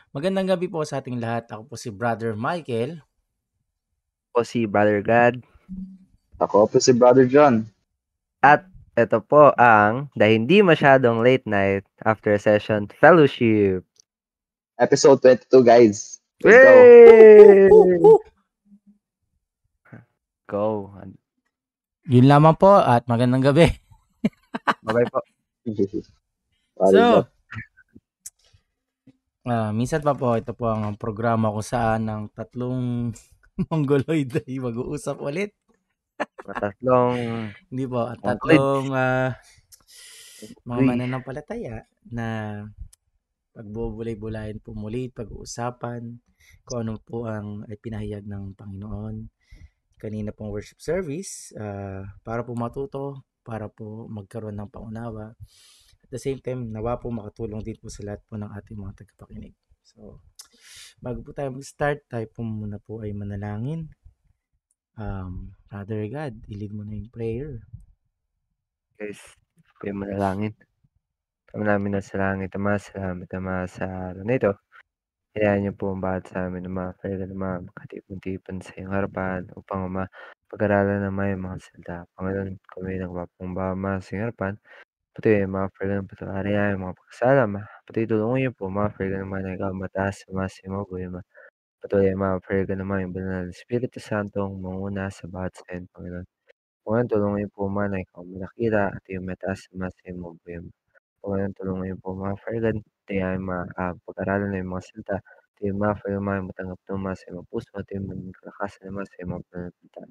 Magandang gabi po sa ating lahat. Ako po si Brother Michael. Ako si Brother God. Ako po si Brother John. At ito po ang The Hindi Masyadong Late Night After Session Fellowship. Episode 22, guys. Let's Yay! Go. Yun lamang po at magandang gabi. Bye-bye po. So, minsan pa po, ito po ang programa kung saan ng tatlong Mongoloid ay mag-uusap ulit. Hindi po, at tatlong mga mananampalataya na pagbubulay-bulayan po muli, pag-uusapan kung ano po ang pinahayag ng Panginoon. Kanina pong worship service para po matuto, para po magkaroon ng paunawa. At the same time, nawa po makatulong din po sa lahat po ng ating mga tagapakinig. So, bago po tayo mag-start, tayo po muna po ay manalangin. Father God, i-lead mo na yung prayer. Guys, kayo manalangin. Kami namin nasa langit, Ama, salamat Ama sa araw na ito. Hayaan niyo po ang bawat sa amin, Ama, kaya naman makatipon-tipon sa iyong harapan upang Ama, pag-aralan naman yung mga salita. Panginoon, kami nagpapangamba Ama sa iyong harapan. Pati mga friend, patuloy yung mga pagkasala, pati tulungan niyo po mga friend naman na ikaw mataas sa mga simagoy, patuloy mga friend naman yung banal na Espiritu Santo ang manguna sa bawat sa inyo, Panginoon. Panginoon, tulungan niyo po man na ikaw malakita at yung mataas sa mga simagoy, Panginoon, tulungan niyo po mga friend, tayo pag-aralan na yung mga salita, at yung mga friend naman matanggap ng mga sa mga puso at yung kalakasan naman sa mga pananampita.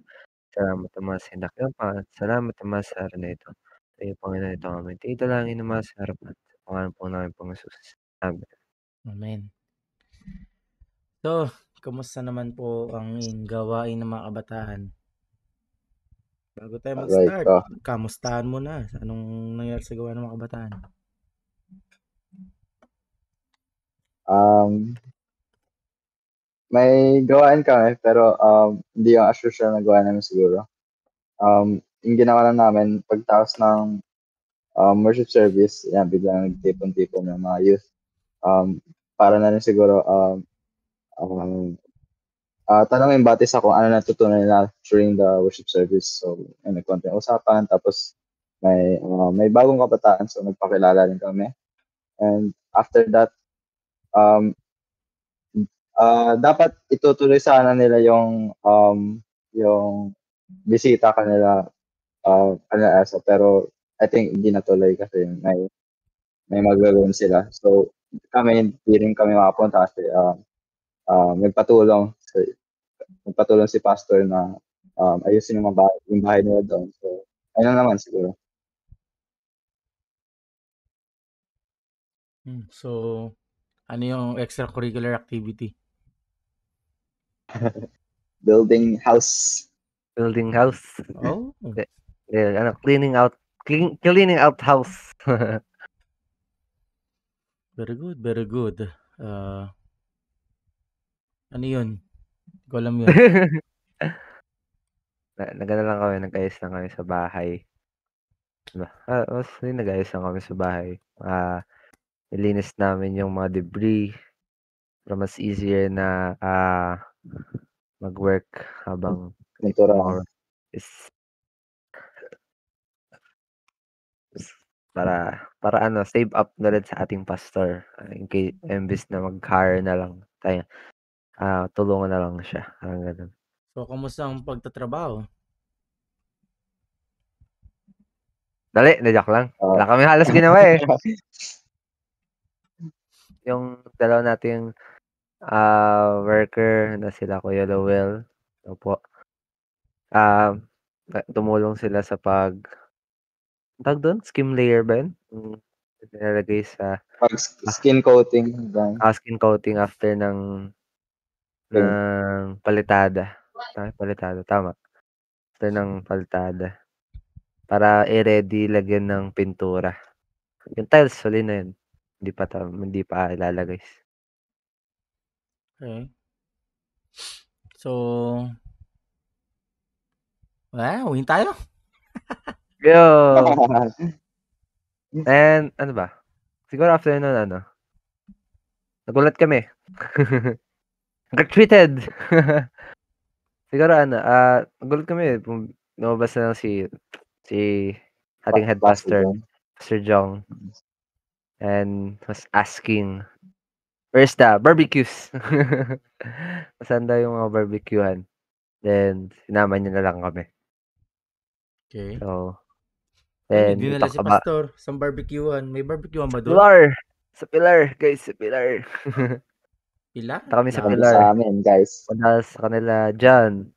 Salamat naman sa indak ng Panginoon, salamat naman sa araw na ito. Tayo, Panginoon, ito kami. Ito lang naman sa harapan. Sa pangalan po namin, Panginoon Jesus. Amen. Amen. So, kamusta naman po ang gawain ng mga kabataan? Bago tayo mag-start, kamustahan mo na? Anong nangyari sa gawain ng mga kabataan? May gawain kami, pero hindi yung asocial na gawain namin siguro. Yung ginawa lang namin, pagtaos ng worship service, yan, biglang nagtipon-tipon ng mga youth. Para na rin siguro, tanongin batis ako ano natutunan nila during the worship service. So, may konting usapan, tapos may bagong kabataan, so nagpakilala rin kami. And after that, dapat itutuloy sana nila yung bisita kanila asa, pero I think hindi natuloy kasi may magagawin sila. So kami hindi rin kami makapunta kasi nagpatulong si pastor na ayusin yung bahay nila doon. So ayun naman siguro. So, ano yung extracurricular activity? Building house. Oh. Cleaning out house. Very good. Ano yun? Hindi ko alam yun. Nag-ayos lang kami sa bahay. Nag-ayos lang kami sa bahay. Nilinis namin yung mga debris para mas easier na mag-work habang tomorrow is para save up na rin sa ating pastor in case imbes na mag-hire na lang tayo, tulungan na lang siya, ganun. So, kamusta ang pagtatrabaho? Dali, joke lang. Wala kami halos ginawa eh. Yung dalawa nating worker na sila Kuya Lowell, opo. Tumulong sila sa tawag doon, skim layer ba yun? Nilalagay sa skin coating. Skin coating after ng palitada. Tama. After ng palitada. Para i-ready lagyan ng pintura. Yung tiles, huli na yun. Hindi pa ilalagay. Okay. So, uwin tayo. Yo! And ano ba? Siguro after nun nagulat kami. Got treated. Siguro nagulat kami lumabas na lang si ating head Pastor pastor, John. Pastor Jong, and was asking, "Where's the barbecues?" Saan daw yung mga barbecuehan? Then sinama niya na lang kami. Okay. So, Saan nyo then dinala si Pastor? Sa barbecuehan? May barbecuehan ba doon? Pilar, guys, sa Pilar. Pilar? Punta kami sa Layo. Pilar. Sa amin, guys. Punta sa kanila dyan,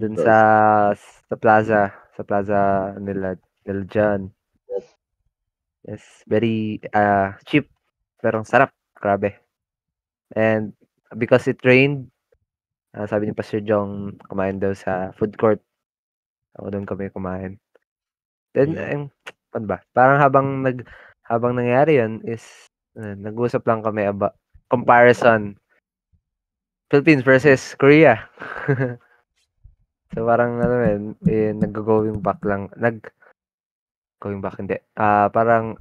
dun Close. sa plaza nila dyan. Yes, very cheap, pero ang sarap, grabe. And because it rained, sabi ni Pastor Jong, kumain daw sa food court. Ako doon kami kumain. Then, Okay. ano ba? Parang habang nangyari yun is, nag-usap lang kami about comparison. Philippines versus Korea. So, parang, nag-going back lang. Going back, hindi. Parang,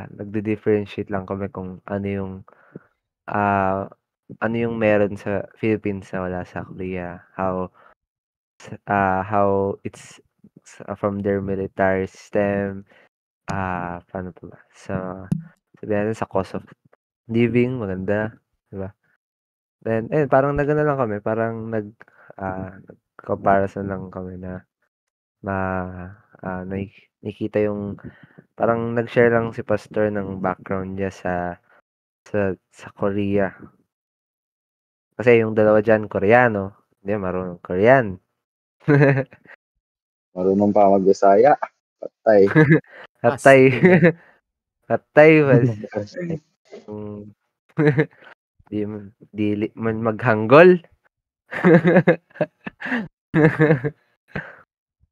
nagde-differentiate lang kami kung ano yung meron sa Philippines na wala sa Korea. How it's from their military system. Paano pa ba? Sabihin natin sa cost of living, maganda, 'di ba? Then parang nag-ano lang kami, parang nag-comparison lang kami na ma nakikita yung parang nag-share lang si pastor ng background niya sa Korea. Kasi yung dalawa diyan Koreano, hindi marunong Korean. Marunong pa mag-Bisaya. Patay. Hatay. Astig. Hatay was yung dili man maghanggol.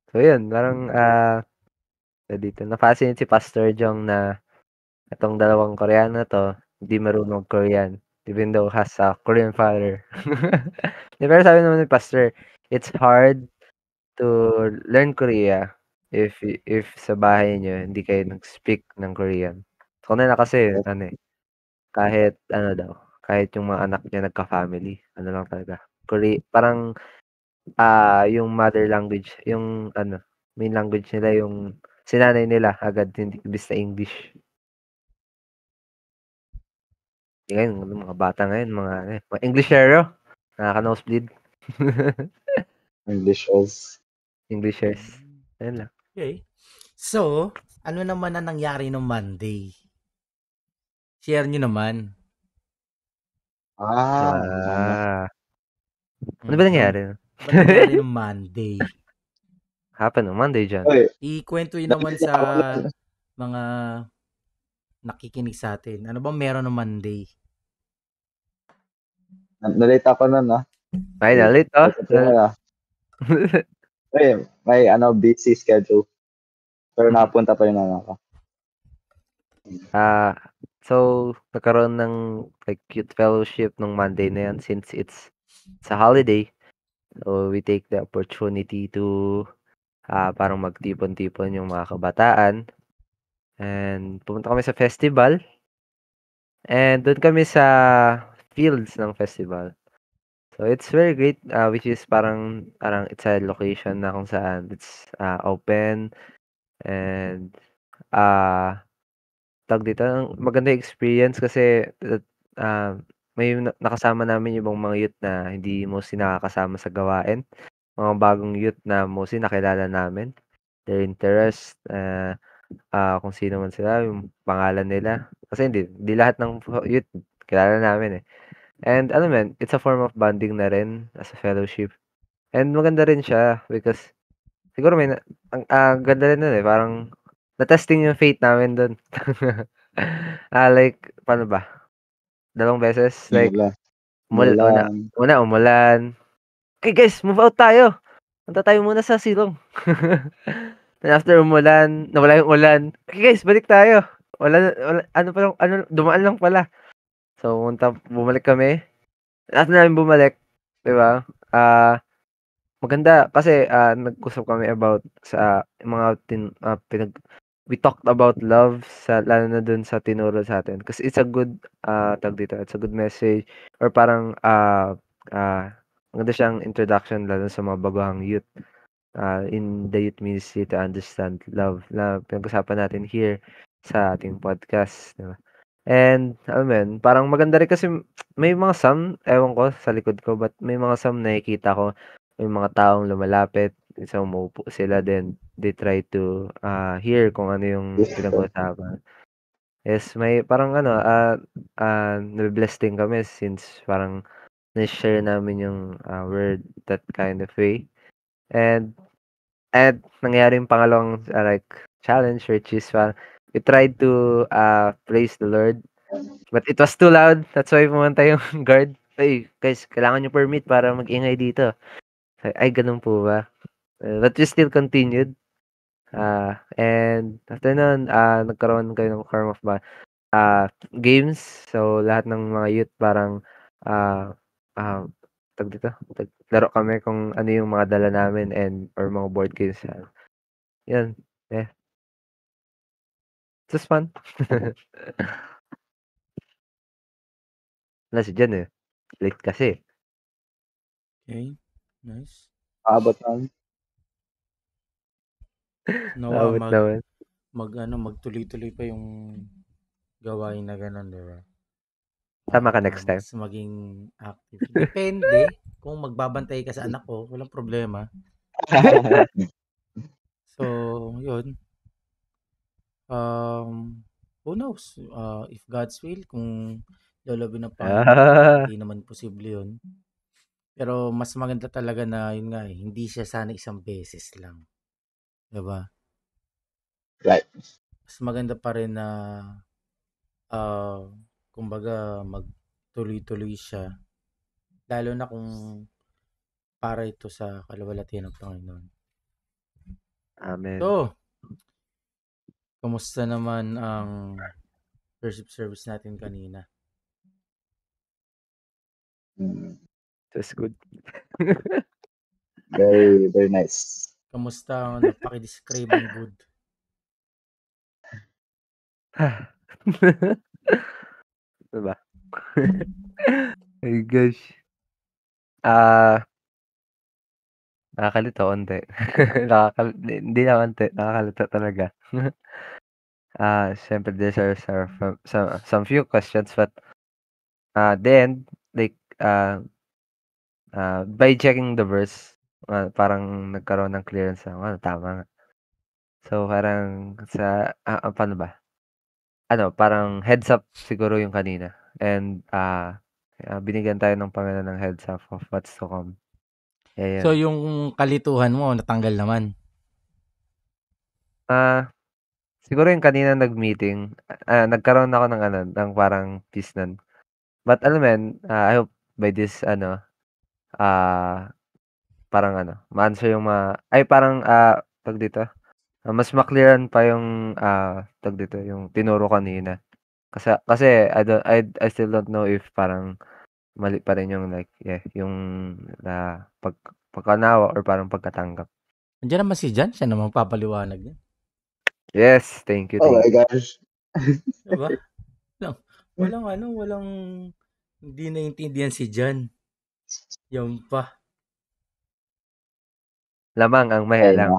So yun, parang dito na-fascinate si Pastor Jong na itong dalawang Koreano to, hindi marunong Korean even though has a Korean father. Pero sabi naman ni Pastor, it's hard to learn Korea if sa bahay niyo hindi kayo nag-speak ng Korean. So kanila kasi kahit daw, kahit yung mga anak niya nagka-family, lang talaga, parang yung mother language, yung main language nila yung sinanay nila agad hindi imbis na English. Ngayon, mga bata ngayon, mga Englishero, nakaka-nosebleed. Englishers. Ayun lang. Okay. So, ano naman ang nangyari nung Monday? Share nyo naman. Ano ba nangyari? Ano nangyari nung Monday? Happen no Monday dyan. Ikwento yun naman sa mga nakikinig sa atin. Ano bang meron nung Monday? Nalate ako nun, Ay, nalate, may busy schedule. Pero napunta pa rin ako. So, nagkaroon ng like youth fellowship nung Monday na yan since it's a holiday. So, we take the opportunity to parang magtipon-tipon yung mga kabataan. And pumunta kami sa festival. And doon kami sa fields ng festival. So, it's very great, which is parang it's a location na kung saan it's open and tawag dito, maganda yung experience kasi may nakasama namin yung ibang mga youth na hindi mostly nakakasama sa gawain. Mga bagong youth na mostly nakilala namin. Their interest, kung sino man sila, yung pangalan nila. Kasi hindi lahat ng youth kilala namin eh. And it's a form of bonding na rin as a fellowship. And maganda rin siya because siguro ang ganda rin nun eh, parang na-testing yung faith namin dun. Like, paano ba? 2 beses, like, umulan. Okay guys, move out tayo. Punta tayo muna sa silong. Then after umulan, nawala yung ulan. Okay guys, balik tayo. Wala, dumaan lang pala. So, bumalik kami. After namin bumalik, di ba? Maganda kasi nag-usap kami about sa mga we talked about love lalo na dun sa tinuro sa atin. Kasi it's a good, it's a good message or parang, maganda siyang introduction lalo sa mga baguhang youth, in the youth ministry to understand love na pinag-usapan natin here sa ating podcast, 'di ba? And alam mo yun, parang maganda rin kasi may mga ewan ko sa likod ko, but may mga nakikita ko, may mga taong lumalapit, umuupo sila, then they try to hear kung ano yung pinag-uusapan. Yes, may parang nabe-bless din kami since parang na-share namin yung word that kind of way. And nangyari yung pangalawang challenge, which is we tried to praise the Lord. But it was too loud. That's why pumunta yung guard. Hey, guys, kailangan nyo permit para mag-ingay dito. Ay, ganun po ba? But we still continued. And after nun, nagkaroon kayo ng form of games. So, lahat ng mga youth parang laro kami kung ano yung mga dala namin or mga board games. Yan. Yeah. It was fun. Wala si Jan late kasi. Okay, nice. Abot lang. Nawa Abot naman. magtuloy-tuloy pa yung gawain na ganun, di ba? Tama ka next time. Mas maging active. Depende. Kung magbabantay ka sa anak ko, walang problema. So, yun. Who knows? If God's will, kung lolobin ng Panginoon, hindi naman posible yun. Pero mas maganda talaga na, yun nga, hindi siya sana isang beses lang. Diba? Right. Mas maganda pa rin na, kumbaga, magtuloy-tuloy siya. Lalo na kung para ito sa kalawalatian ng Panginoon. Amen. So, kamusta naman ang worship service natin kanina? It was good. Very, very nice. Kamusta ang napaki-describe ang good? Diba? Ay gosh. Nakakalito onti. Hindi na onti, nakakalito talaga. Siyempre there are some few questions, but then like by checking the verse, parang nagkaroon ng clearance na tama nga. So parang paano ba? Parang heads up siguro yung kanina. And binigyan tayo ng Panginoon ng heads up of what's to come. Yeah. So yung kalituhan mo natanggal naman. Siguro yung kanina nag-meeting, nagkaroon ako ng parang peace nun. But alam mo I hope by this parang ma-answer yung parang mas ma-clearan pa yung yung tinuro kanina. Kasi I still don't know if parang mali pa rin yung yung pagkanawa or parang pagkatanggap. Andiyan naman si Jan, siya naman papaliwanag niya. Yes, thank you. Oh my gosh. Diba? Walang hindi naiintindihan si Jan. Yung pa. Lamang ang may alam.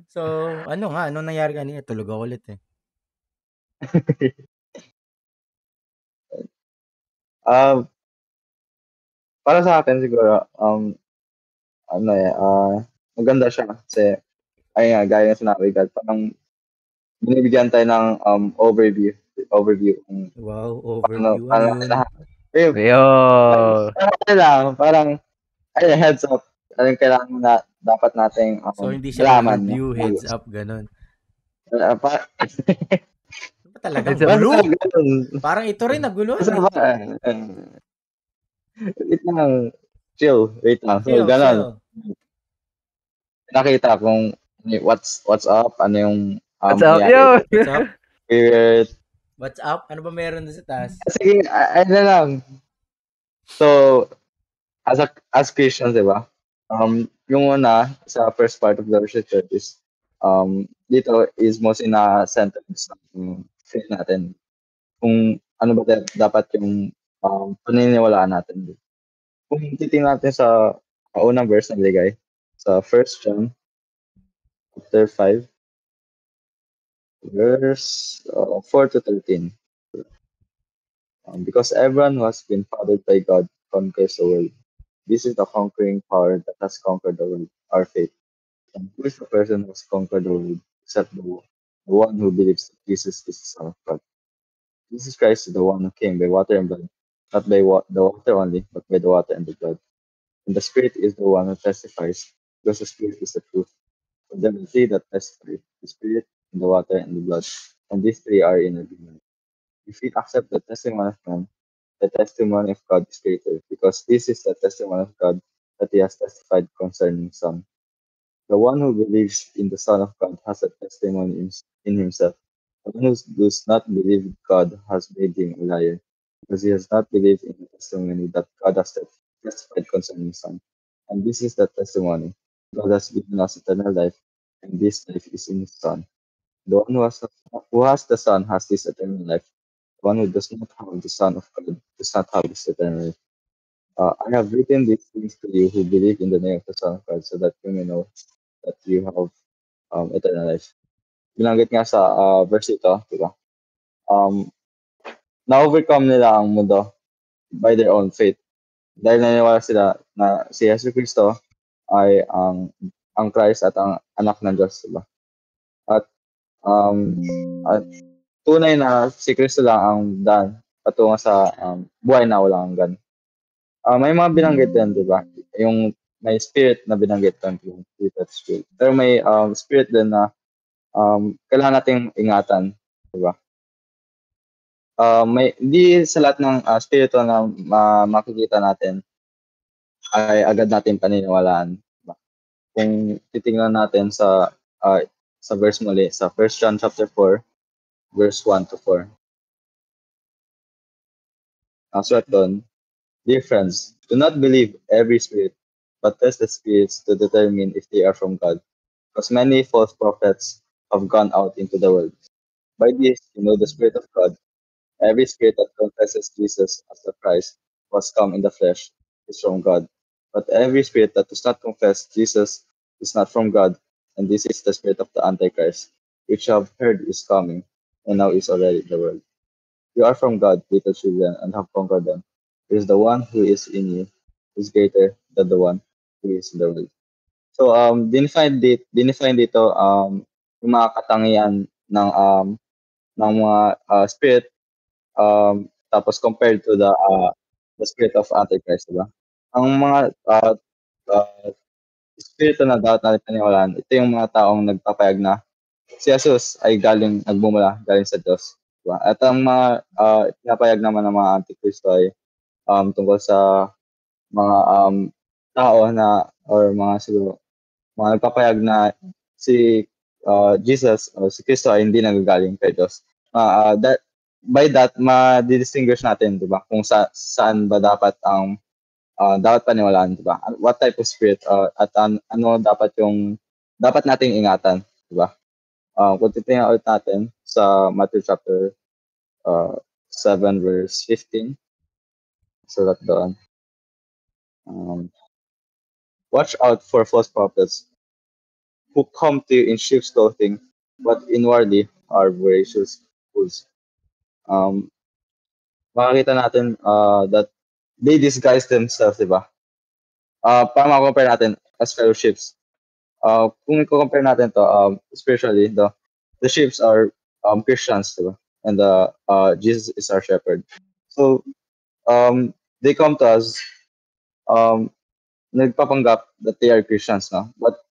So, anong nangyari kanina? Tulog ako ulit Para sa akin siguro, maganda siya kasi, ayun nga, gaya ng sinabi ka, parang binibigyan tayo ng overview. Wow, overview. Parang heads up. Anong kailangan na dapat nating so, hindi siya malaman. Overview, heads up, ganun. Talagang gulo. Parang ito rin nagulo. Wait lang. Chill. So, ganun. Nakita kung what's up, ano yung what's up, yo? What's up? Weird. What's up? Ano ba meron sa taas? Sige, ano lang. So, as Christians, di ba? Yung una, sa first part of the worship service, dito is mostly na-centered sa faith natin. Kung ano ba dapat yung paniniwalaan natin. Kung titingnan natin sa unang verse na binigay, sa 1 John chapter 5, verse 4 to 13. Because everyone who has been fathered by God conquers the world. This is the conquering power that has conquered the world, our faith. And who is the person who has conquered the world except the one who believes that Jesus is the Son of God? Jesus Christ is the one who came by water and blood, not by the water only, but by the water and the blood. And the Spirit is the one who testifies, because the Spirit is the truth. For there are three that testify, the Spirit, and the water, and the blood. And these three are in agreement. If we accept the testimony of man, the testimony of God is greater, because this is the testimony of God that he has testified concerning the Son. The one who believes in the Son of God has a testimony in himself. The one who does not believe God has made him a liar, because he has not believed in the testimony that God has testified concerning the Son. And this is the testimony. God has given us eternal life, and this life is in his Son. The one who has the Son has this eternal life. The one who does not have the Son of God does not have this eternal life. I have written these things to you who believe in the name of the Son of God, so that you may know that you have eternal life. Binanggit nga sa verse ito, di ba? Na-overcome nila ang mundo by their own faith. Dahil naniniwala sila na si Jesus Cristo ay ang Christ at ang anak ng Diyos, di ba? Um, at tunay na si Kristo lang ang daan patungo sa buhay na walang hanggan. May mga binanggit din, di ba? Yung may spirit na binanggit din, yung spirit. Pero may spirit din na kailangan nating ingatan, di ba? May hindi sa lahat ng spirito na makikita natin ay agad natin paniniwalaan. Diba? Kung titingnan natin sa verse muli, sa 1 John chapter 4, verse 1 to 4. Sulat doon, dear friends, do not believe every spirit, but test the spirits to determine if they are from God. Because many false prophets have gone out into the world. By this, you know the Spirit of God. Every spirit that confesses Jesus as the Christ was come in the flesh is from God. But every spirit that does not confess Jesus is not from God, and this is the spirit of the Antichrist, which you have heard is coming, and now is already in the world. You are from God, little children, and have conquered them. It is the one who is in you is greater than the one who is in the world. So dinefine dito yung mga katangian ng mga spirit tapos compared to the spirit of Antichrist, diba? Ang mga spirito na dapat natin paniwalaan, ito yung mga taong nagpapayag na si Jesus ay galing sa Diyos. Diba? At ang mga pinapayag naman ng mga Antikristo ay tungkol sa mga tao na or mga siguro mga nagpapayag na si Jesus o si Kristo ay hindi nagagaling kay Diyos. By that, ma-distinguish natin, di ba? Kung saan ba dapat ang dapat paniwalaan, di ba? What type of spirit at ano dapat yung dapat nating ingatan, di ba? Kung titingnan ulit natin sa Matthew chapter 7 verse 15. So that doon. Watch out for false prophets who come to you in sheep's clothing, but inwardly are voracious fools. Makikita natin that they disguise themselves, di ba? Para ma-compare natin as fellowships. Kung i-compare natin to spiritually, the sheep are Christians, di ba? And Jesus is our shepherd. So, they come to us, nagpapanggap that they are Christians, no? But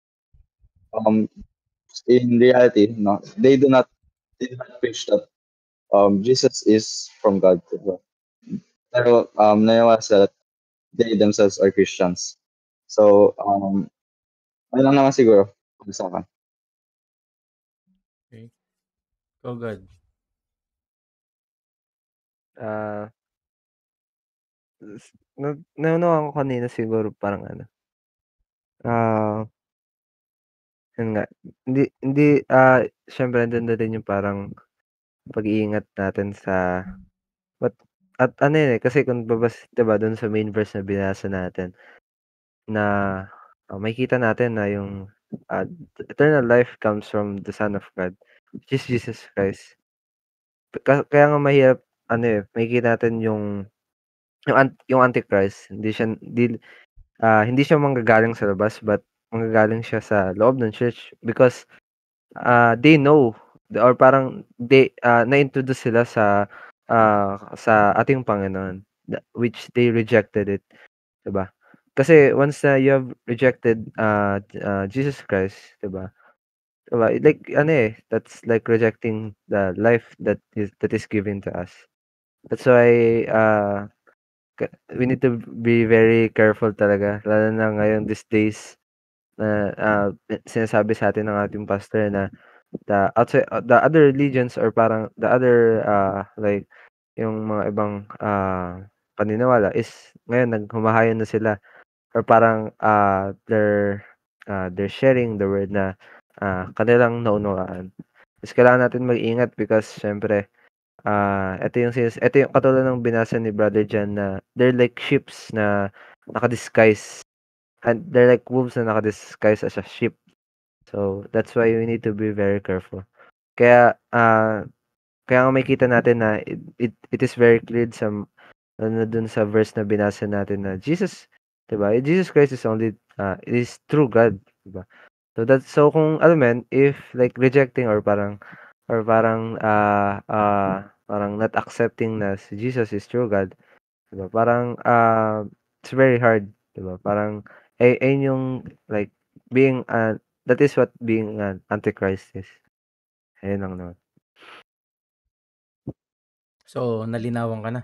in reality, no, they do not preach that Jesus is from God. Diba? Pero naniwala sila that they themselves are Christians. So, ano lang naman siguro sa akin. Okay. Go God. Naunawaan ko kanina siguro parang ano, Yun nga, hindi, siyempre andun na din yung parang pag-iingat natin sa at ano yun, kasi kung 'di ba dun sa main verse na binasa natin na, makikita natin na yung, ah, eternal life comes from the Son of God, which is Jesus Christ. Kaya nga mahirap ano, makikita natin yung Antichrist hindi siya manggagaling sa labas but manggagaling siya sa loob ng church because they know or parang na-introduce sila sa ating Panginoon, which they rejected it, 'di ba? Kasi once na you have rejected, Jesus Christ, 'di ba? 'Di ba, like ano, that's like rejecting the life that is given to us. That's why, we need to be very careful talaga lalo na ngayon these days na, sinasabi sa'tin ng ating pastor na the other religions or parang the other, like yung mga ibang, paniniwala is ngayon humahayon na sila or parang, they're sharing the word na, kanilang naunawaan. Ta's kailangan natin mag-ingat because siyempre, ito yung katulad ng binasa ni Brother Jan na they're like sheeps na naka-disguise and they're like wolves na naka-disguise as a sheep. So, that's why we need to be very careful. Kaya, kaya nga makikita natin na it is very clear ano dun sa verse na binasa natin na Jesus, 'di ba? Jesus Christ is is true God, 'di ba? So kung alam mo yun, if like rejecting or parang not accepting na si Jesus is true God, 'di ba? Parang, it's very hard, 'di ba? Parang ayun yung like being, that is what being an antichrist is. Ayun lang naman. So, nalinawan ka na?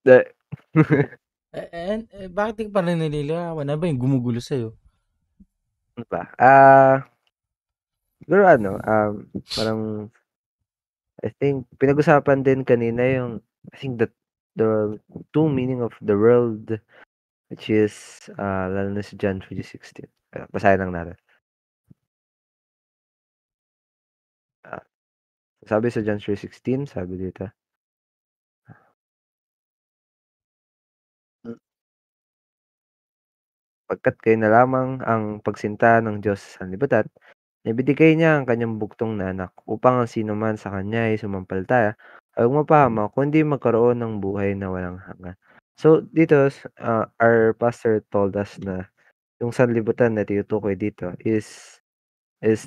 De Bakit di ka pa rin nalilinawan? Ano ba yung gumugulo sa'yo? ano ba? Siguro ano, parang I think pinag-usapan din kanina yung I think the true meaning of the world, which is, lalo na si John 3:16. Basahin lang natin. Ah, sabi sa John 3:16, sabi dito, "Pagkat kayo na lamang ang pagsinta ng Diyos sa sanlibutan, ibinigay niya ang kanyang bugtong na anak upang ang sinuman sa kanya ay sumampalataya ay huwag mapahamak kundi magkaroon ng buhay na walang hanggan." So dito, our pastor told us na yung sanlibutan na tinutukoy dito is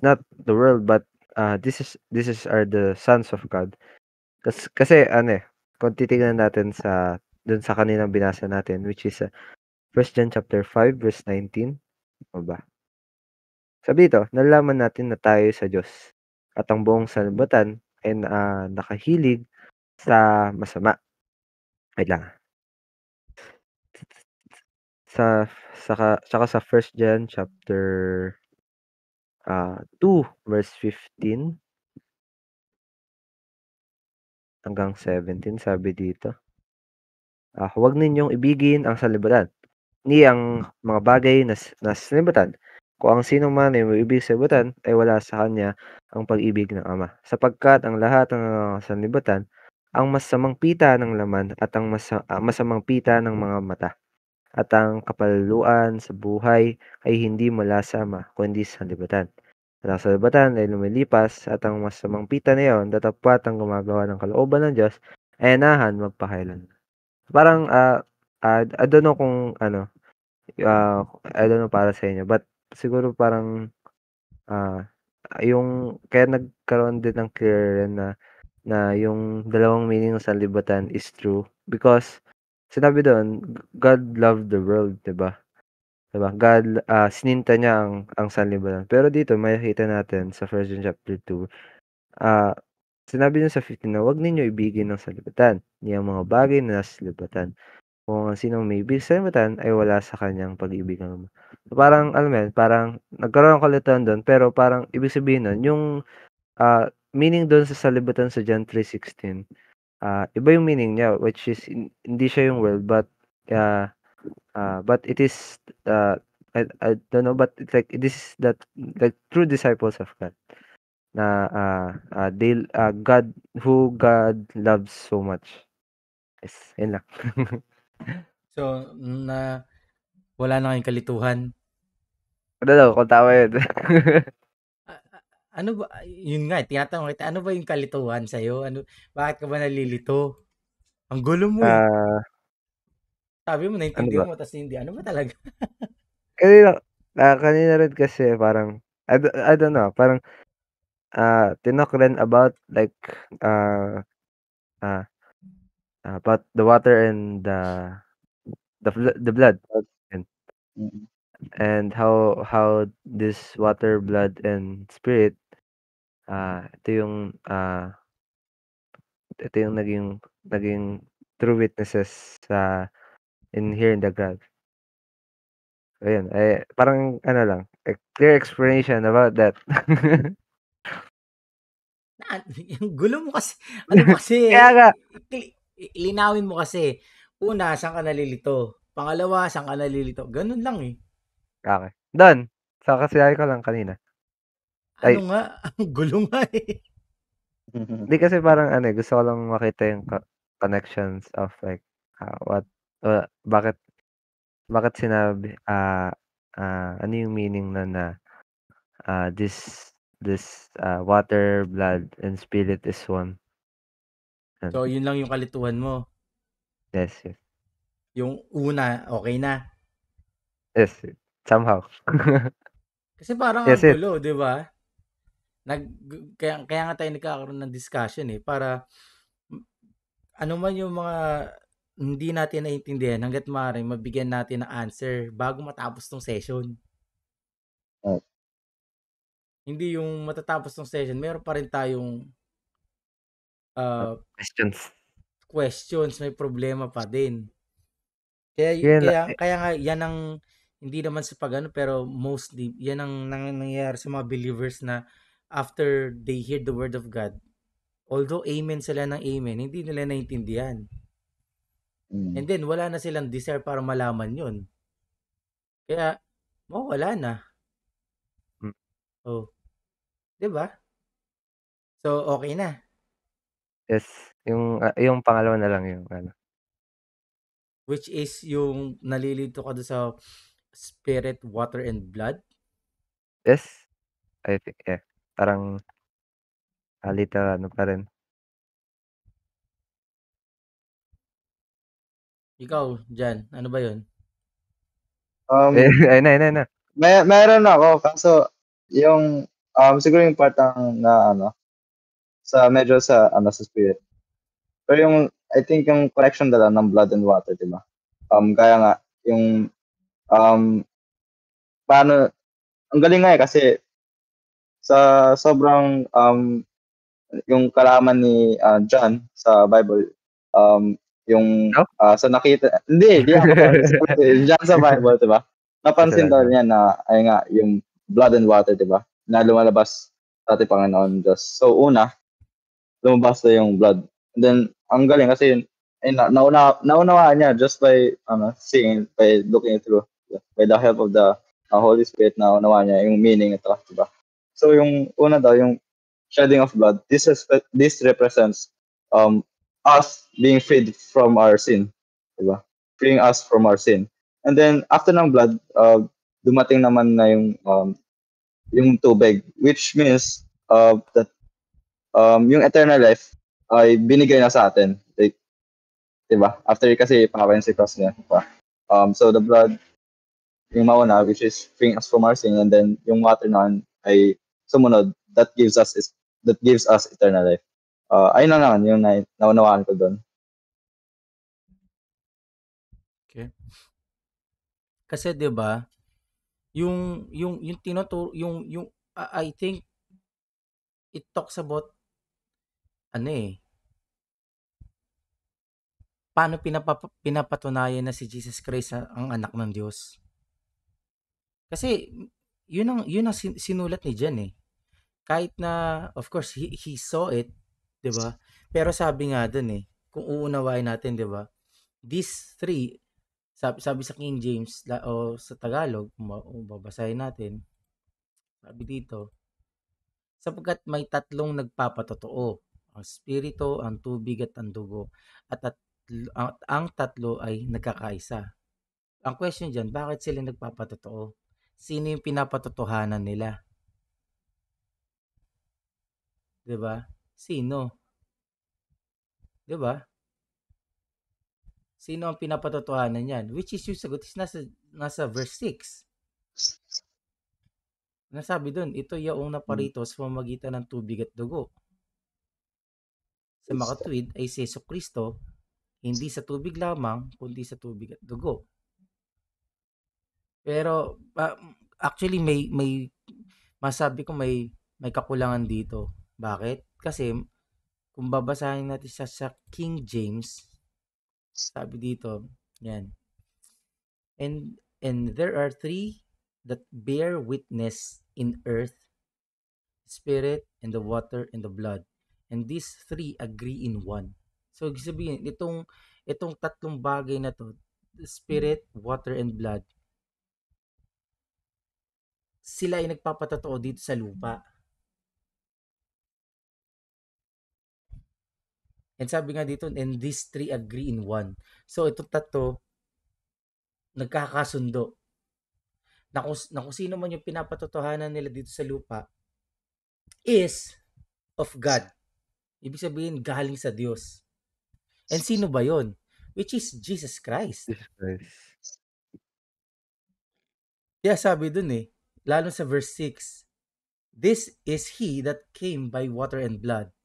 not the world but, this is are the sons of God. Kasi ano, kung titignan natin dun sa kaninang binasa natin which is, 1 John chapter 5 verse 19, o ba? Sabi dito, nalalaman natin na tayo sa Diyos at ang buong sanlibutan ay, nakahilig sa masama. Wait lang, sa tsaka sa 1 John chapter, 2 verse 15 hanggang 17 sabi dito, "Huwag ninyong ibigin ang sanlibutan, ni ang mga bagay na sa sanlibutan. Kung ang sinumang ay umiibig sa sanlibutan ay wala sa kanya ang pag-ibig ng Ama. Sapagkat ang lahat ng sanlibutan, ang masamang pita ng laman at ang masamang pita ng mga mata, at ang kapaluluan sa buhay ay hindi mula sa Ama, kundi sa sanlibutan. At ang sanlibutan ay lumilipas at ang masamang pita na iyon, datapwat ang gumagawa ng kalooban ng Diyos, ay anahan magpakailanman." Parang, I don't know kung ano, I don't know para sa inyo, but siguro parang, ah, yung kaya nagkaroon din ng clear na yung dalawang meaning ng sanlibutan is true because sinabi dun, God loved the world, 'di ba? 'Di ba? God, sininta niya ang sanlibutan. Pero dito makikita natin sa 1 John chapter 2, ah, sinabi niya sa 15 na, "Huwag ninyo ibigin ang sanlibutan, ni ang mga bagay na nasa sanlibutan. Kung ang sinong may ibig sa sanlibutan ay wala sa kanyang pag-ibig ng Ama." So, parang alam mo yun, parang nagkaroon ng kalituhan dun pero parang ibig sabihin nun yung, meaning dun sa sanlibutan sa John 3:16, iba yung meaning niya which is hindi siya yung world but it is, I don't know, but it's like this is that like true disciples of God na God who God loves so much. Yes, yun lang. So, wala na kayong kalituhan. Ano daw, kung tama yun. Ano ba, yun nga, tinatanong kita, ano ba yung kalituhan sa'yo? Bakit ka ba nalilito? Ang gulo mo eh. Sabi mo, Ano ba? naintindihan mo, tapos hindi. Ano ba talaga? Kanina rin kasi parang, I don't know, parang, tinok rin about like, about the water and the blood. And, and how this water, blood, and spirit, ito yung naging true witnesses in here in the God. Ayun, parang ano lang, a clear explanation about that. Yung gulo mo kasi. Ano ba kasi? Kaya nga. Linawin mo kasi. Una, saan ka nalilito? Pangalawa, saan ka nalilito? Ganun lang eh. Okay. Don, sa kasiyahe ko lang kanina. Ay, Ano nga? Ang gulo nga eh. Hindi kasi parang gusto ko lang makita yung connections of like, bakit sinabi, ano yung meaning na this water, blood, and spirit is one. So, yun lang yung kalituhan mo. Yes. Yung una, okay na. Yes, somehow. Kasi parang Yes, ang gulo, di ba? Kaya nga tayo nagkakaroon ng discussion eh, para ano man yung mga hindi natin naiintindihan, hangga't maaari mabigyan natin ng answer bago matapos tong session. Hindi yung matatapos ng session, meron pa rin tayong questions, may problema pa din. Kaya nga yan ang hindi naman sa pagano, pero mostly yan ang nangyayari sa mga believers na after they hear the word of God, although amen sila ng amen, hindi nila naiintindihan. And then wala na silang desire para malaman yun. Kaya wala na. Oh. 'Di ba? So okay na. Yes, yung pangalawa na lang yung ano. Which is yung nalilito ka doon sa spirit, water, and blood? Yes, I think, yeah. Parang literal ano pa rin. Ikaw, Jan, ano ba yun? Ayun na. Meron ako, kaso yung, siguro yung part na sa medyo sa spirit. Pero yung, I think yung connection dala ng blood and water, di ba? Kaya nga, yung, paano, ang galing nga kasi, sa sobrang, yung kalaman ni John sa Bible, yung sa nakita, hindi ako John sa Bible, di ba? Napansin daw niya na, ay nga, yung blood and water, di ba? Na lumalabas sa ating Panginoon Diyos. So, una, lumabas na yung blood. And then, ang galing kasi yun, naunawaan niya just by seeing, by looking through, by the help of the Holy Spirit, naunawaan niya yung meaning ito, di ba? So, yung una daw, yung shedding of blood, this represents us being freed from our sin, di ba? Freeing us from our sin. And then, after ng blood, dumating naman na yung tubig, which means that yung eternal life ay binigay na sa atin. Like, diba? After kasi pakawain si cross niya. Diba? So the blood, yung mauna, which is freeing us from our sin, and then yung water naman ay sumunod, that gives us eternal life. Ayun na naman yung naunawaan ko doon. Okay. Kasi 'di ba, yung tinuturo yung I think it talks about paano pinapatunayan na si Jesus Christ ang anak ng Diyos. Kasi yun ang sinulat ni John eh. Kahit na of course he saw it, 'di ba? Pero sabi nga doon kung uunawain natin, 'di ba? These three Sabi sa King James o sa Tagalog, kung babasahin natin, sabi dito, sapagkat may tatlong nagpapatotoo, ang spirito, ang tubig at ang dugo, at ang tatlo ay nagkakaisa. Ang question dyan, bakit sila nagpapatotoo? Sino yung pinapatotohanan nila? 'Di ba? Sino? 'Di ba? Sino ang pinapatotohanan niyan? Which is yung sagot is nasa verse 6. Nasabi doon, ito yaong naparito sa pamamagitan ng tubig at dugo. Sa makatuwid ay si Jesucristo, hindi sa tubig lamang, kundi sa tubig at dugo. Pero actually may masabi ko may kakulangan dito. Bakit? Kasi kung babasahin natin sa King James, sabi dito, yan. And there are three that bear witness in earth, spirit, and the water, and the blood. And these three agree in one. So, ibig sabihin, itong tatlong bagay na to, the spirit, water, and blood, sila ay nagpapatotoo dito sa lupa. And sabi nga dito, and these three agree in one. So, itong tatlo, nagkakasundo. Na kung sino man yung pinapatotohanan nila dito sa lupa is of God. Ibig sabihin, galing sa Diyos. And sino ba yon? Which is Jesus Christ. Jesus Christ. Kaya sabi dun lalo sa verse 6, this is He that came by water and blood,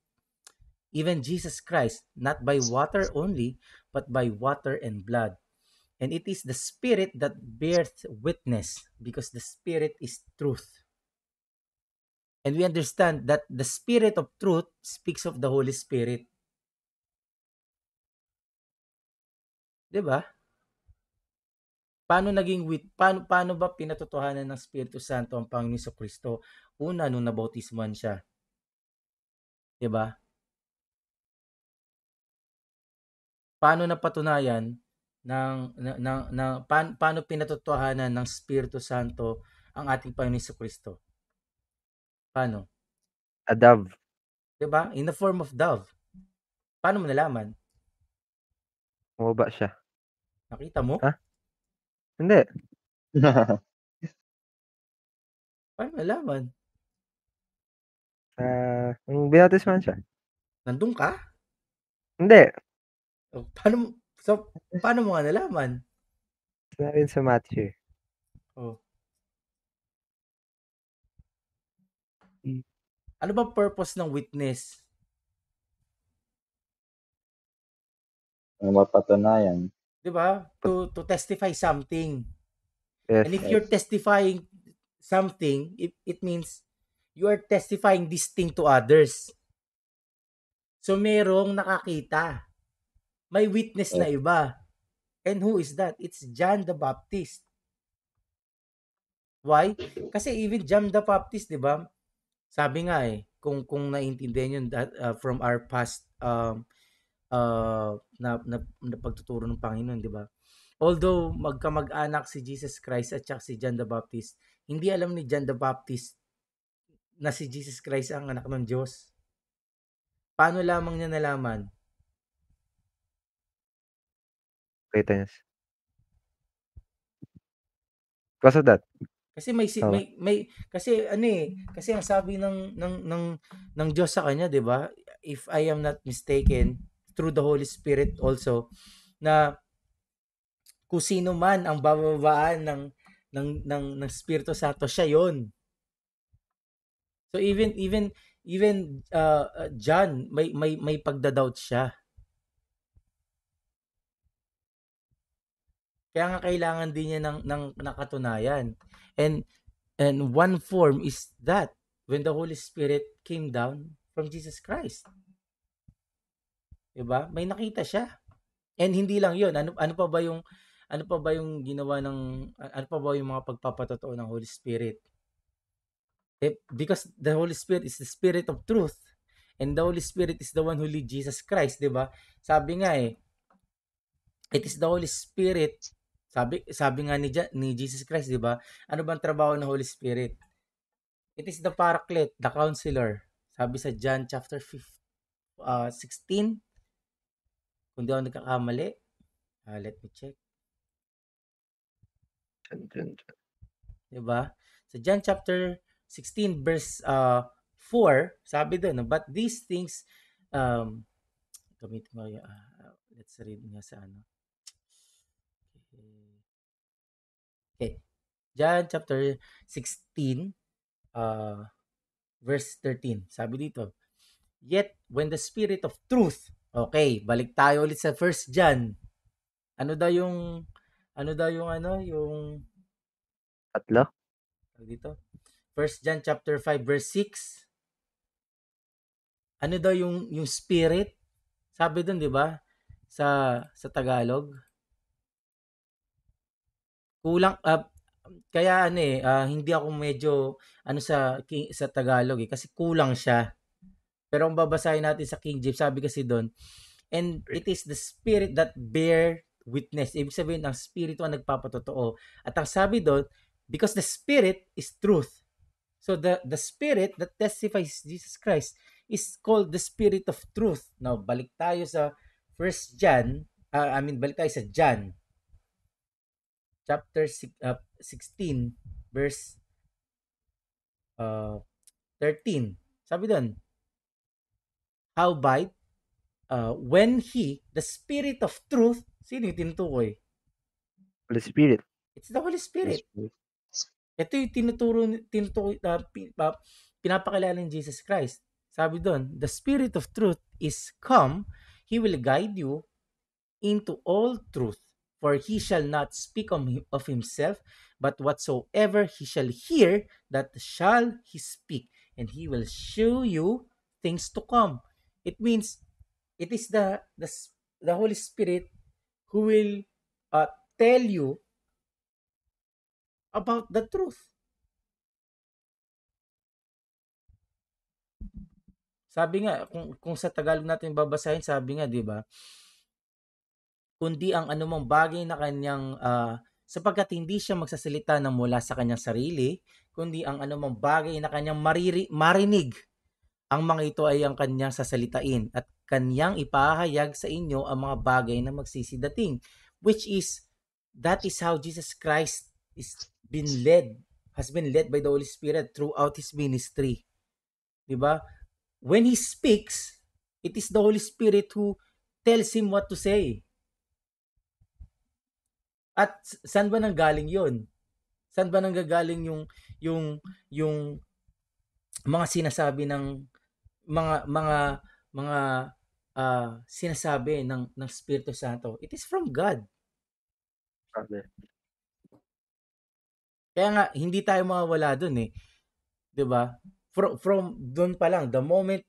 even Jesus Christ, not by water only, but by water and blood. And it is the Spirit that beareth witness, because the Spirit is truth. And we understand that the Spirit of truth speaks of the Holy Spirit. Diba? Paano ba pinatotohanan ng Espiritu Santo ang Panginoon Jesucristo? Una, nung nabautismuhan siya. Diba? Paano napatunayan paano pinatotohanan ng Espiritu Santo ang ating Panginoon Jesucristo? Paano? A dove. Diba? In the form of dove. Paano mo nalaman? Bumaba siya. Nakita mo? Ha? Hindi. Paano nalaman? Nung binatisman siya. Nandun ka? Hindi. Paano mo nga nalaman? Sinabi sa Matthew. Oh. Ano ba purpose ng witness? Mapatunayan. Diba? To testify something. Yes. And if you're testifying something, it means you are testifying this thing to others. So merong nakakita. May witness na iba. And who is that? It's John the Baptist. Why? Kasi even John the Baptist, 'di ba? Sabi nga kung naiintindihan yun from our past na pagtuturo ng Panginoon, 'di ba? Although magkamag-anak si Jesus Christ at si John the Baptist, hindi alam ni John the Baptist na si Jesus Christ ang anak ng Diyos. Paano lamang niya nalaman? Kita niya. Because of that. Kasi kasi ang sabi ng Diyos sa kanya, 'di ba? If I am not mistaken, through the Holy Spirit also, na kung sino man ang bababaan ng Espiritu Santo, siya 'yon. So even John may pagda-doubt siya. Kaya nga kailangan din niya ng nakatunayan. And one form is that when the Holy Spirit came down from Jesus Christ. 'Di ba? May nakita siya. And hindi lang 'yon. Ano pa ba yung ginawa ano pa ba yung mga pagpapatotoo ng Holy Spirit? Because the Holy Spirit is the Spirit of truth. And the Holy Spirit is the one who lead Jesus Christ, 'di ba? Sabi nga it is the Holy Spirit Sabi nga ni Jesus Christ, 'di ba? Ano bang trabaho ng Holy Spirit? It is the Paraclete, the Counselor. Sabi sa John chapter 16, kung di ako nagkakamali. Let me check. Dyan. 'Di ba? Sa John chapter 16 verse 4, sabi doon, but these things gamitin ko let's read nga sa ano. Okay. John chapter 16 verse 13. Sabi dito, yet when the Spirit of truth, okay, balik tayo ulit sa 1 John. Ano daw yung Tatlo? dito? 1 John chapter 5 verse 6. Ano daw yung Spirit? Sabi doon, 'di ba? Sa Tagalog. Kulang kaya hindi ako medyo sa Tagalog kasi kulang siya. Pero ang babasahin natin sa King James, sabi kasi doon, and it is the Spirit that bear witness. Ibig sabihin, ang Spirito ang nagpapatotoo. At ang sabi doon, because the Spirit is truth. So the Spirit that testifies Jesus Christ is called the Spirit of truth. Now, balik tayo sa 1 John, balik tayo sa John chapter 16 verse 13. Sabi doon, howbeit when he, the Spirit of truth, sino yung tinutukoy? Holy Spirit. It's the Holy Spirit. Ito yung tinutukoy, pinapakilala ng Jesus Christ. Sabi doon, the Spirit of truth is come, he will guide you into all truth. For he shall not speak of himself, but whatsoever he shall hear, that shall he speak, and he will show you things to come. It means it is the Holy Spirit who will tell you about the truth. Sabi nga, kung sa Tagalog natin babasahin, sabi nga, 'di ba? Kundi ang anumang bagay na kanyang sapagkat hindi siya magsasalita ng mula sa kanyang sarili, kundi ang anumang bagay na kanyang marinig, ang mga ito ay ang kanyang sasalitain at kanyang ipahayag sa inyo ang mga bagay na magsisidating, which is, that is how Jesus Christ has been led by the Holy Spirit throughout his ministry. Diba? When he speaks, it is the Holy Spirit who tells him what to say. At saan ba nanggaling 'yon? Saan ba nanggagaling yung mga sinasabi ng mga sinasabi ng Espiritu Santo? It is from God. Amen. Kaya nga hindi tayo mawawala doon 'Di ba? From doon pa lang, the moment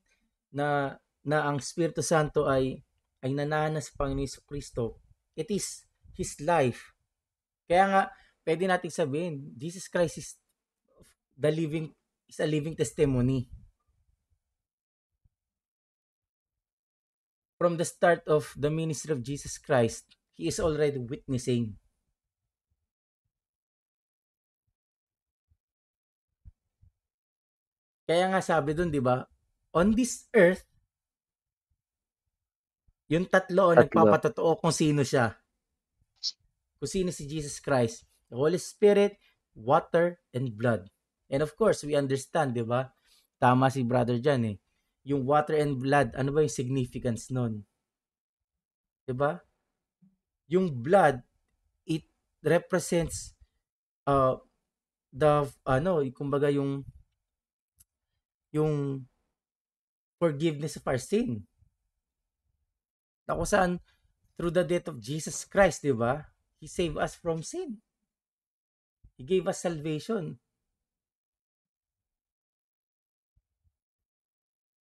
na ang Espiritu Santo ay nanananas sa Panginoon Jesucristo, it is his life. Kaya nga pwede nating sabihin, Jesus Christ is a living testimony. From the start of the ministry of Jesus Christ, he is already witnessing. Kaya nga sabi doon, 'di ba? On this earth, yung tatlo nagpapatotoo kung sino siya. Kung sino si Jesus Christ. The Holy Spirit, water, and blood. And of course, we understand, 'di ba? Tama si brother dyan Yung water and blood, ano ba yung significance nun? 'Di ba? Yung blood, it represents kumbaga yung forgiveness of our sin. Na kung saan, through the death of Jesus Christ, 'di ba? He saved us from sin. He gave us salvation.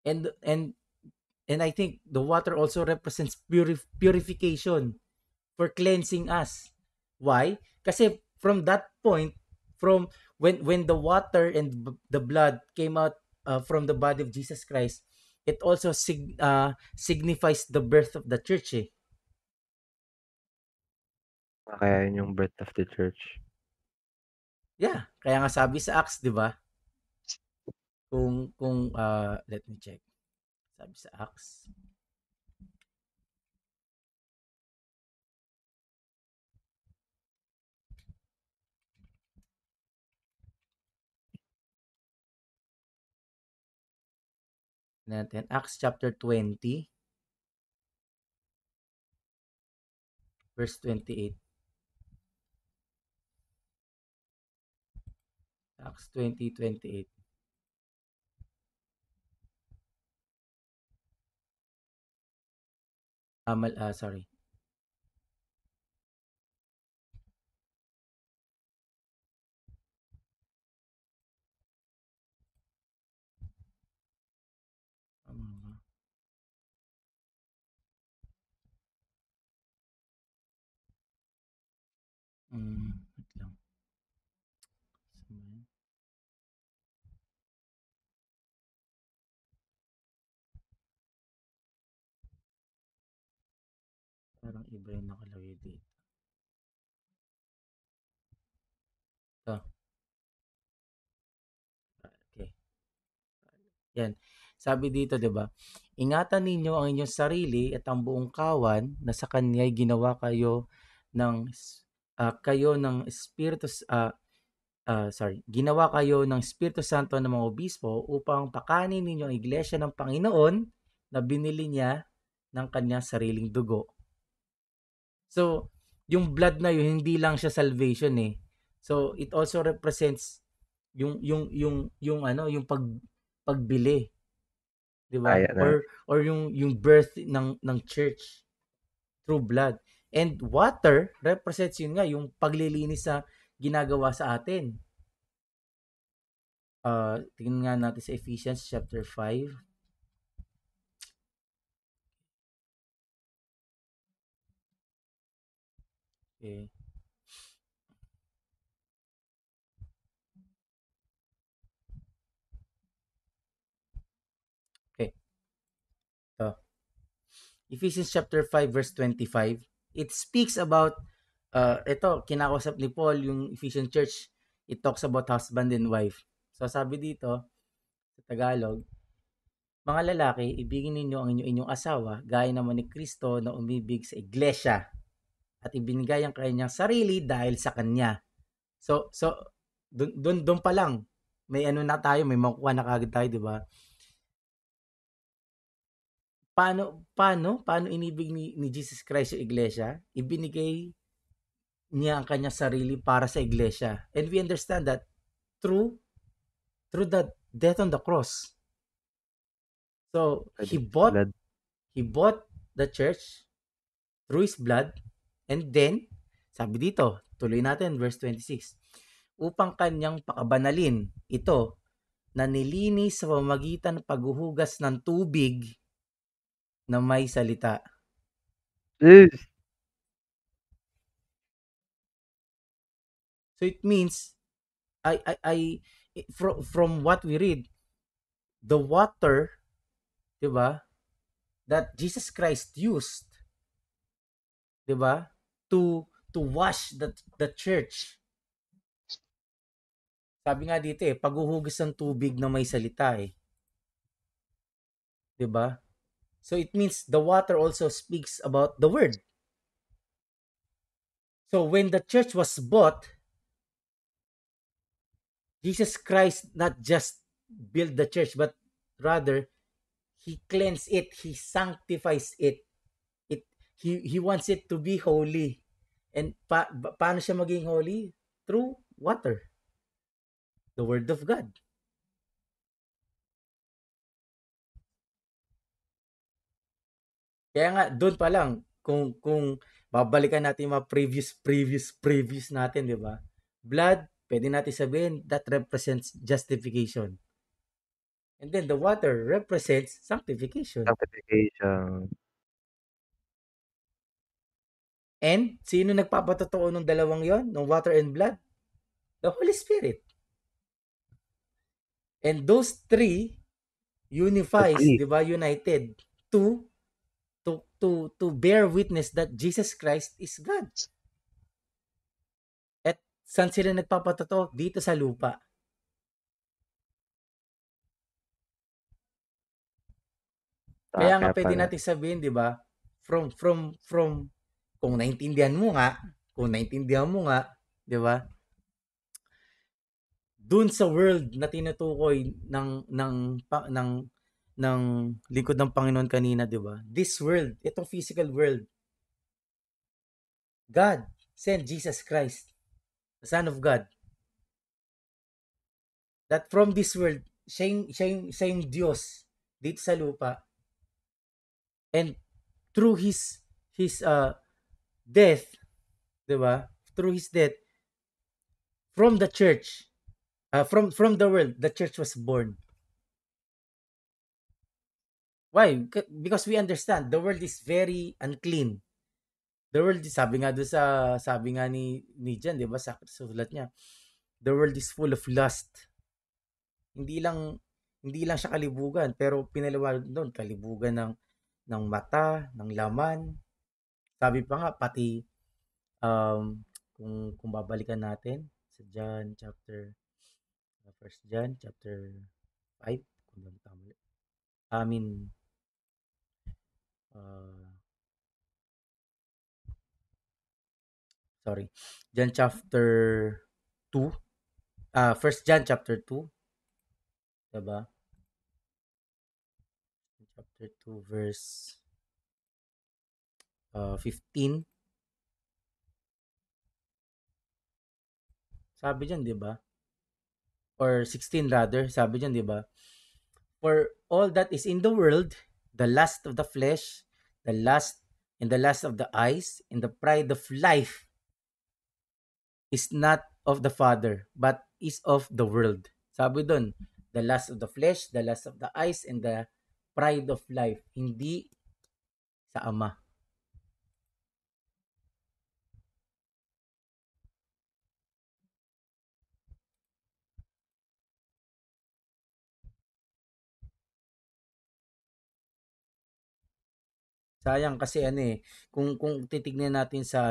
And I think the water also represents purification for cleansing us. Why? Kasi from that point, from when the water and the blood came out from the body of Jesus Christ, it also signifies the birth of the church. Kaya yun yung birth of the church. Yeah, kaya nga sabi sa Acts, 'di ba? Kung let me check. Sabi sa Acts. Natin Acts chapter 20 verse 28. Acts 20:28. Sorry. Tama ba? Wait lang. Saan ba yun? Parang iba yung nakalagay dito. Ito. Okay. Yan. Sabi dito, 'di ba? Ingatan ninyo ang inyong sarili at ang buong kawan na sa kanya ginawa kayo ng Espiritu ginawa kayo ng Espiritu Santo ng mga obispo upang pakanin ninyo ang iglesia ng Panginoon na binili niya ng kanyang sariling dugo. So, yung blood na yun hindi lang siya salvation eh. So, it also represents yung pagbili, 'di ba? Kaya na. Or yung birth ng church through blood. And water represents yun nga yung paglilinis sa ginagawa sa atin. Tingnan nga natin sa Ephesians chapter 5. Okay. Okay. Ito. Ephesians chapter 5 verse 25. It speaks about ito, kinakausap ni Paul yung Ephesian church. It talks about husband and wife. So sabi dito sa Tagalog, mga lalaki, ibigin ninyo ang inyong asawa gaya naman ni Kristo na umibig sa iglesia at ibinigay ang kanyang sarili dahil sa kanya. So doon pa lang may na tayo, may makukuha na kagad tayo, 'di ba? Paano inibig ni Jesus Christ yung iglesia? Ibinigay niya ang kanyang sarili para sa iglesia. And we understand that through the death on the cross. So he bought the church through his blood, and then sabi dito, tuloy natin verse 26. Upang kanyang pakabanalin ito na nilinis sa pamamagitan ng paghuhugas ng tubig na may salita. So it means from what we read, the water, 'di ba, that Jesus Christ used, 'di ba, to wash the church. Sabi nga dito paghuhugas ng tubig na may salita 'di ba? So it means the water also speaks about the word. So when the church was bought, Jesus Christ not just built the church, but rather he cleansed it, he sanctifies it. He wants it to be holy. And paano siya maging holy? Through water. The word of God. Kaya nga doon pa lang kung babalikan natin yung mga previous natin, 'di ba? Blood, pwede natin sabihin that represents justification. And then the water represents sanctification. And sino nagpapatotoo ng dalawang 'yon, ng water and blood? The Holy Spirit. And those three unifies, 'di ba, united to bear witness that Jesus Christ is God. Saan sila nagpapatotoo? Dito sa lupa. Kaya nga pwede pala. natin sabihin, 'di ba? From kung naintindihan mo nga, 'di ba? Dun sa world na tinutukoy ng lingkod ng Panginoon kanina, 'di ba? This world, itong physical world, God sent Jesus Christ, the Son of God. That from this world, siya yung Diyos dito sa lupa. And through his death, 'di ba? Through his death, from the church, from the world, the church was born. Why? Because we understand the world is very unclean. The world is, sabi nga ni John, 'di ba, sa sulat niya, the world is full of lust. Hindi lang siya kalibugan, pero pinaliwanag doon, kalibugan ng mata, ng laman. Sabi pa nga pati kung babalikan natin sa John chapter First John chapter 5, kung ano tama. I mean sorry. John chapter 2. First John chapter 2. Diba? Chapter 2 verse 15. Sabi diyan, 'di ba? Or 16 rather, sabi diyan, 'di ba? For all that is in the world, the lust of the flesh, the lust of the eyes, and the pride of life is not of the Father, but is of the world. Sabi doon, the lust of the flesh, the lust of the eyes, and the pride of life. Hindi sa Ama. Sayang kasi kung titignan natin sa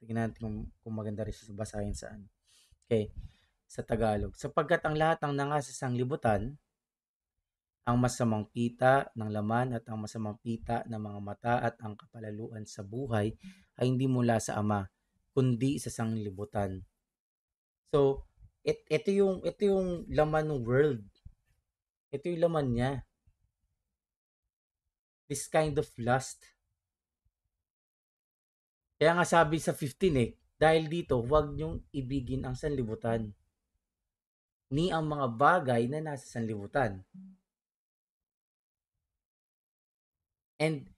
tignan natin kung maganda rin siya basahin sa Okay, sa Tagalog. Sapagkat ang lahat ng nangasa sa sanglibutan, ang masamang pita ng laman at ang masamang pita ng mga mata at ang kapalaluan sa buhay ay hindi mula sa Ama, kundi sa sanglibutan. So, ito yung laman ng world. Ito yung laman niya. This kind of lust. Kaya nga sabi sa 15 dahil dito, huwag niyong ibigin ang sanlibutan ni ang mga bagay na nasa sanlibutan. And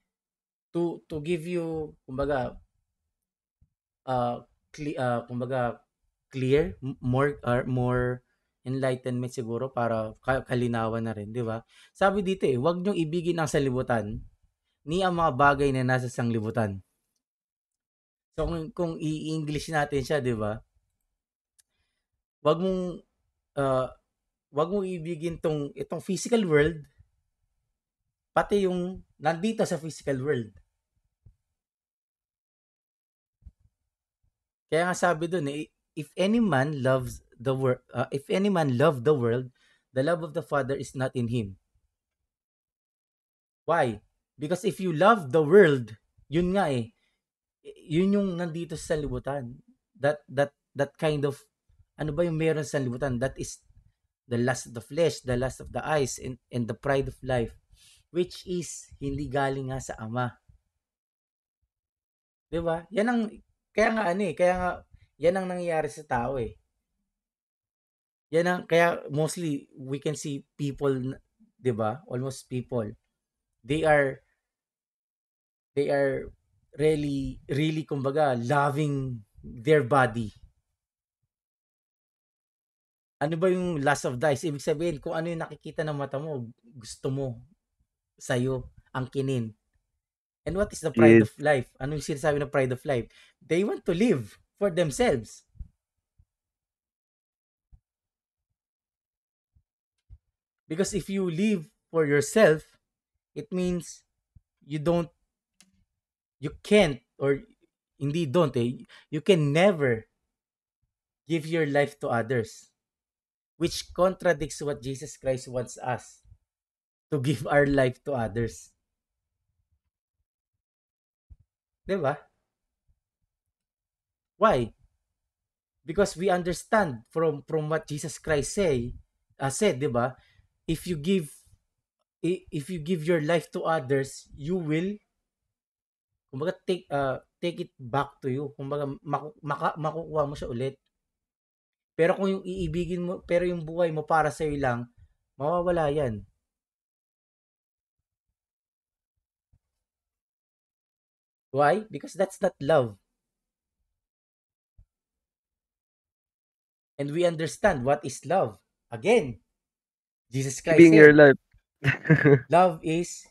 to give you, kumbaga, clear, more enlightenment siguro para kalinawan na rin, di ba? Sabi dito huwag niyong ibigin ang sanlibutan ni ang mga bagay na nasa sanglibutan. So kung i-English natin siya, 'di ba? Wag mong ibigin itong physical world pati yung nandito sa physical world. Kaya nga sabi doon if any man loves the world, if any man love the world, the love of the Father is not in him. Why? Because if you love the world, yun nga yun yung nandito sa sanlibutan. That kind of, ano ba yung meron sa sanlibutan? That is the lust of the flesh, the lust of the eyes, and the pride of life, which is hindi galing nga sa Ama. 'Di ba? Kaya nga yan ang nangyayari sa tao kaya mostly we can see people, 'di ba? Almost people. They are really kumbaga loving their body. Ano ba yung lust of the eyes? Ibig sabihin, kung ano yung nakikita ng mata mo, gusto mo sa'yo, angkinin. And what is the pride of life? Ano yung sinasabi ng pride of life? They want to live for themselves. Because if you live for yourself, it means you can't, or hindi don't you can never give your life to others, which contradicts what Jesus Christ wants us to give our life to others. Diba? Why? Because we understand from what Jesus Christ said, diba? If you give your life to others, you will kumbaga take it back to you. Kumbaga makukuha mo siya ulit. Pero kung yung iibigin mo, pero yung buhay mo para sa iyo lang, mawawala 'yan. Why? Because that's not love. And we understand what is love. Again, Jesus Christ Giving your said, life. love is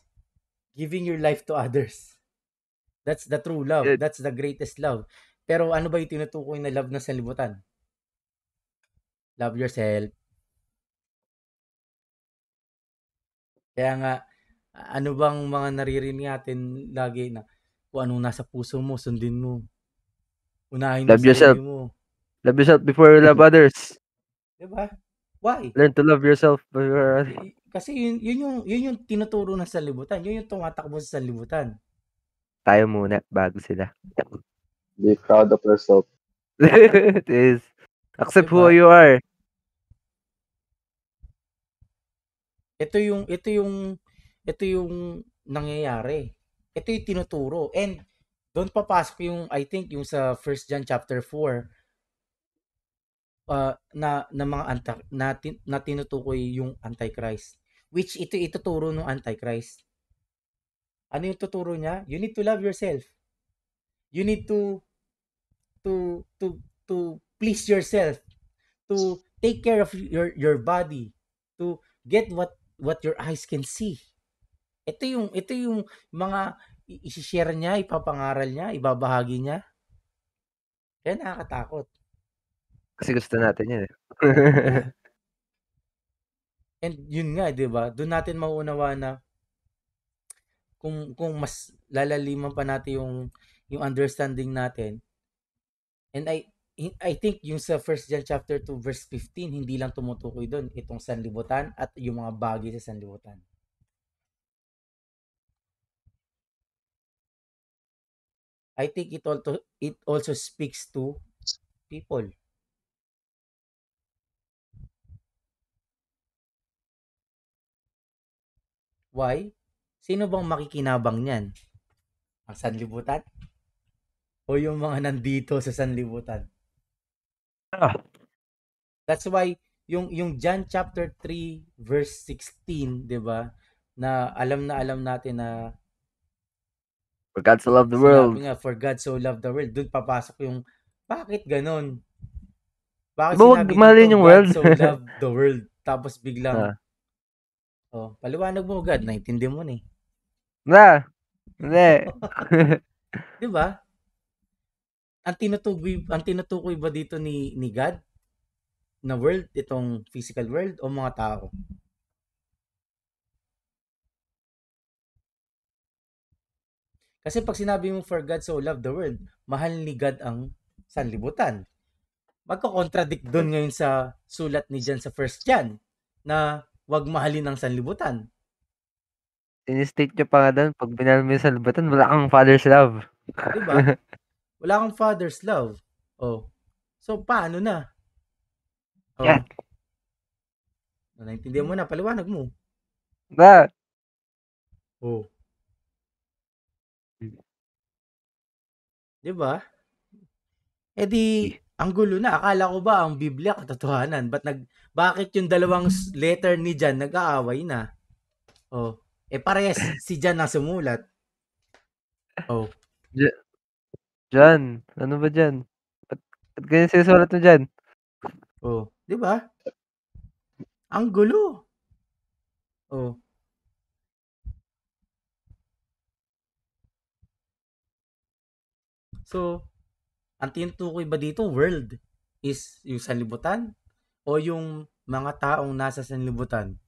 giving your life to others. That's the true love. Good. That's the greatest love. Pero ano ba yung tinutukoy na love na sanlibutan? Love yourself. Kaya nga, ano bang mga naririnig natin lagi na kung anong nasa puso mo, sundin mo. Unahin mo Love yourself. sarili mo. Love yourself before you love others. Diba? Why? Learn to love yourself before others. Kasi yun yung tinuturo ng sanlibutan. Yun yung tumatakbo sa sanlibutan. Tayo muna bago sila. Be proud of yourself. It is. Accept Diba? who you are. Ito yung nangyayari. Ito yung tinuturo. And doon papasok yung, I think, yung sa 1 John chapter 4, na mga na tinutukoy yung Antichrist. Which ito ituturo ng Antichrist. Ano yung tuturo niya? You need to love yourself. You need to please yourself. To take care of your body. To get what your eyes can see. Ito yung mga i-share niya, ipapangaral niya, ibabahagi niya. Kaya nakakatakot. Kasi gusto natin yun eh. And yun nga, 'di ba? Doon natin mauunawa na kung mas lalaliman pa natin yung understanding natin. And I think yung sa 1 John chapter 2 verse 15, hindi lang tumutukoy doon itong sanlibutan at yung mga bagay sa sanlibutan. I think it also speaks to people. Why? Sino bang makikinabang niyan? Ang sanlibutan? O yung mga nandito sa sanlibutan? That's why yung John chapter 3 verse 16, 'di ba? Na alam natin na For God so loved the world. Sinabi nga, for God so loved the world. Doon papasok yung bakit ganun? Bakit Diba wag sinabi mahalin dito yung God world? so loved the world? Tapos biglang paliwanag mo God, naintindihan mo na eh. Hindi. 'Di ba? Ang tinutukoy ba dito ni God na world, itong physical world o mga tao? Kasi pag sinabi mo for God so loved the world, mahal ni God ang sanlibutan. Magko-contradict doon ngayon sa sulat ni John sa 1 John na wag mahalin ang sanlibutan. In-state nyo pa nga doon, pag binahal mo yung sanlibutan, wala kang father's love. Diba? Wala kang father's love. Oh. So, paano na? Oh. Yan. Naintindihan mo na, paliwanag mo. Oh. Diba? Eh di, ang gulo na. Akala ko ba ang Biblia katotohanan? Bakit yung dalawang letter ni John nag-aaway na? Oh. Eh parehas si John na sumulat. Oh. John, ano ba dyan? Ba't ganyan sinusulat mo dyan? Oh. Diba? Ang gulo. Oh. So, ang tinutukoy ba dito, world, is yung sanlibutan o yung mga taong nasa sanlibutan?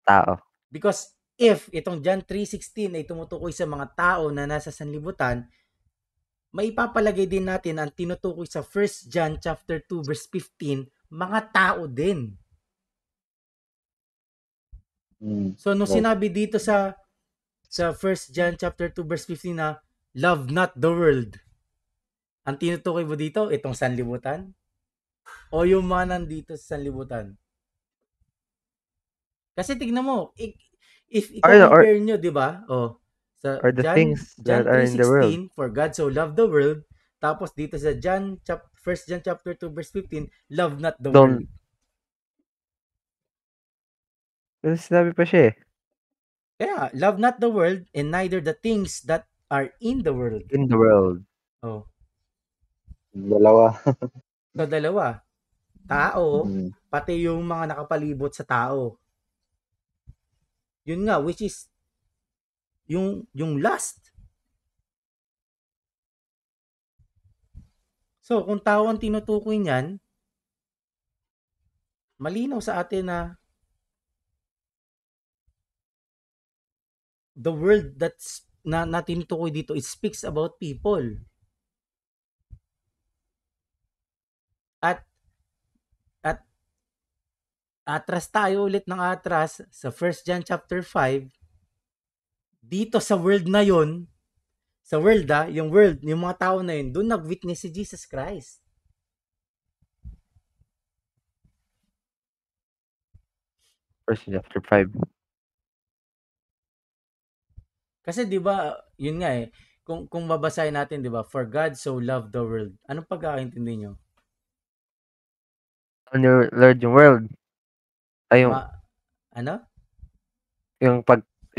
Tao. Because if itong John 3:16 ay tumutukoy sa mga tao na nasa sanlibutan, maipapalagay din natin ang tinutukoy sa 1 John chapter 2 verse 15, mga tao din. So nung Right. sinabi dito sa 1 John chapter 2 verse 15 na love not the world, ang tinutukoy mo dito itong sanlibutan o yung mga nandito sa sanlibutan? Kasi tignan mo, if i-compare nyo, di ba? Sa Or the things John that are in the world. 3:16, for God so loved the world. Tapos dito sa 1 John chapter 2 verse 15, love not the world. Pero sinabi pa siya eh. Kaya, love not the world and neither the things that are in the world. In the world. Oh. Dalawa. So, dalawa. Tao, Mm. pati yung mga nakapalibot sa tao. Yun nga, which is yung lust. So, kung tao ang tinutukoy niyan, malinaw sa atin na the world that's na tinutukoy dito, it speaks about people. At atras tayo ulit ng atras sa 1 John chapter 5. Dito sa world na yon, sa world yung world, yung mga tao na yun, doon nag-witness si Jesus Christ. First chapter 5. Kasi 'di ba, yun nga eh, kung babasahin natin 'di ba, for God so loved the world. Anong pagkakaintindi niyo? On your Lord yung world. Ay yung ano? Yung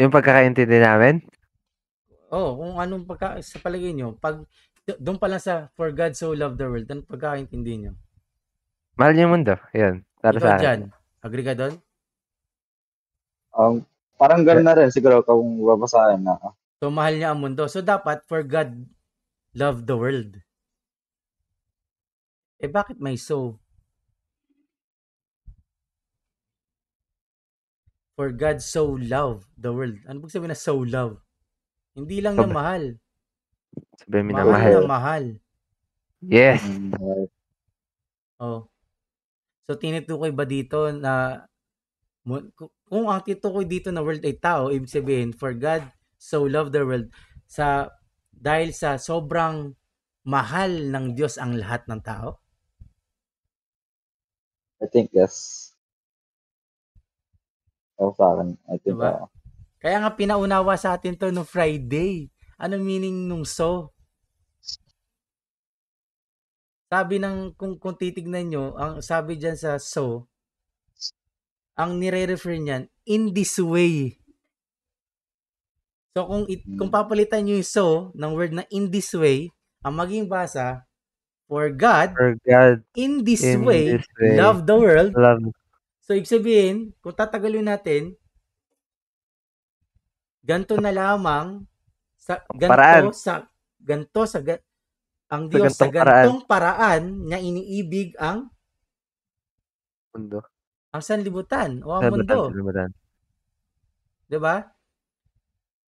pagkakaintindi namin? Kung anong sa palagay niyo, pag doon pa lang sa for God so loved the world, anong pagkakaintindi niyo? Mahal niya yung mundo. Yan. Para Ikaw sa akin. dyan, agree ka doon? Parang gano'n na rin siguro kung babasahin na. So, mahal niya ang mundo. So, dapat for God loved the world. Bakit may so? For God so loved the world. Ano bang sabihin na so love? Hindi lang niya mahal. Sabihin mo mahal na mahal. Yes. So, tinutukoy ba dito na kung ang tinutukoy dito na world ay tao, ibig sabihin, for God so loved the world, dahil sa sobrang mahal ng Diyos ang lahat ng tao? I think yes. Sa akin, I think diba? Kaya nga pinaunawa sa atin to no Friday. Anong meaning nung so? Sabi kung titignan nyo, ang sabi dyan sa so, ang nire-refer niyan, in this way. So kung papalitan nyo yung so ng word na in this way, ang maging basa, for God in this way, love the world. So ibig sabihin, kung tatagalin natin, ganto na lamang ang Diyos sa gantong paraan niya iniibig ang mundo. Ang sanlibutan o ang mundo. Diba?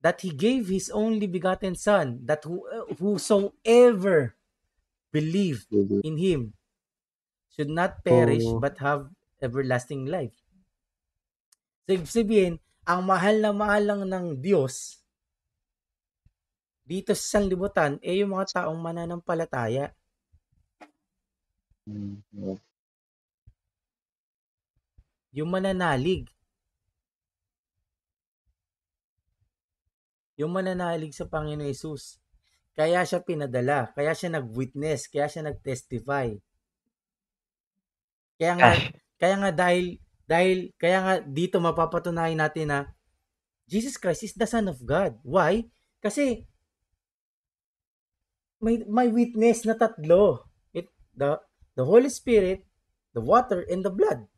That He gave His only begotten Son, that whosoever believe in Him should not perish but have everlasting life. So, ibig sabihin, ang mahal lang ng Diyos dito sa sanlibutan yung mga taong mananampalataya. Yung mananalig. Yung mananalig sa Panginoon Jesus. Kaya siya pinadala, kaya siya nag-witness, kaya siya nag-testify. Kaya nga dito mapapatunayan natin na Jesus Christ is the Son of God. Why? Kasi may witness na tatlo. The Holy Spirit, the water, and the blood.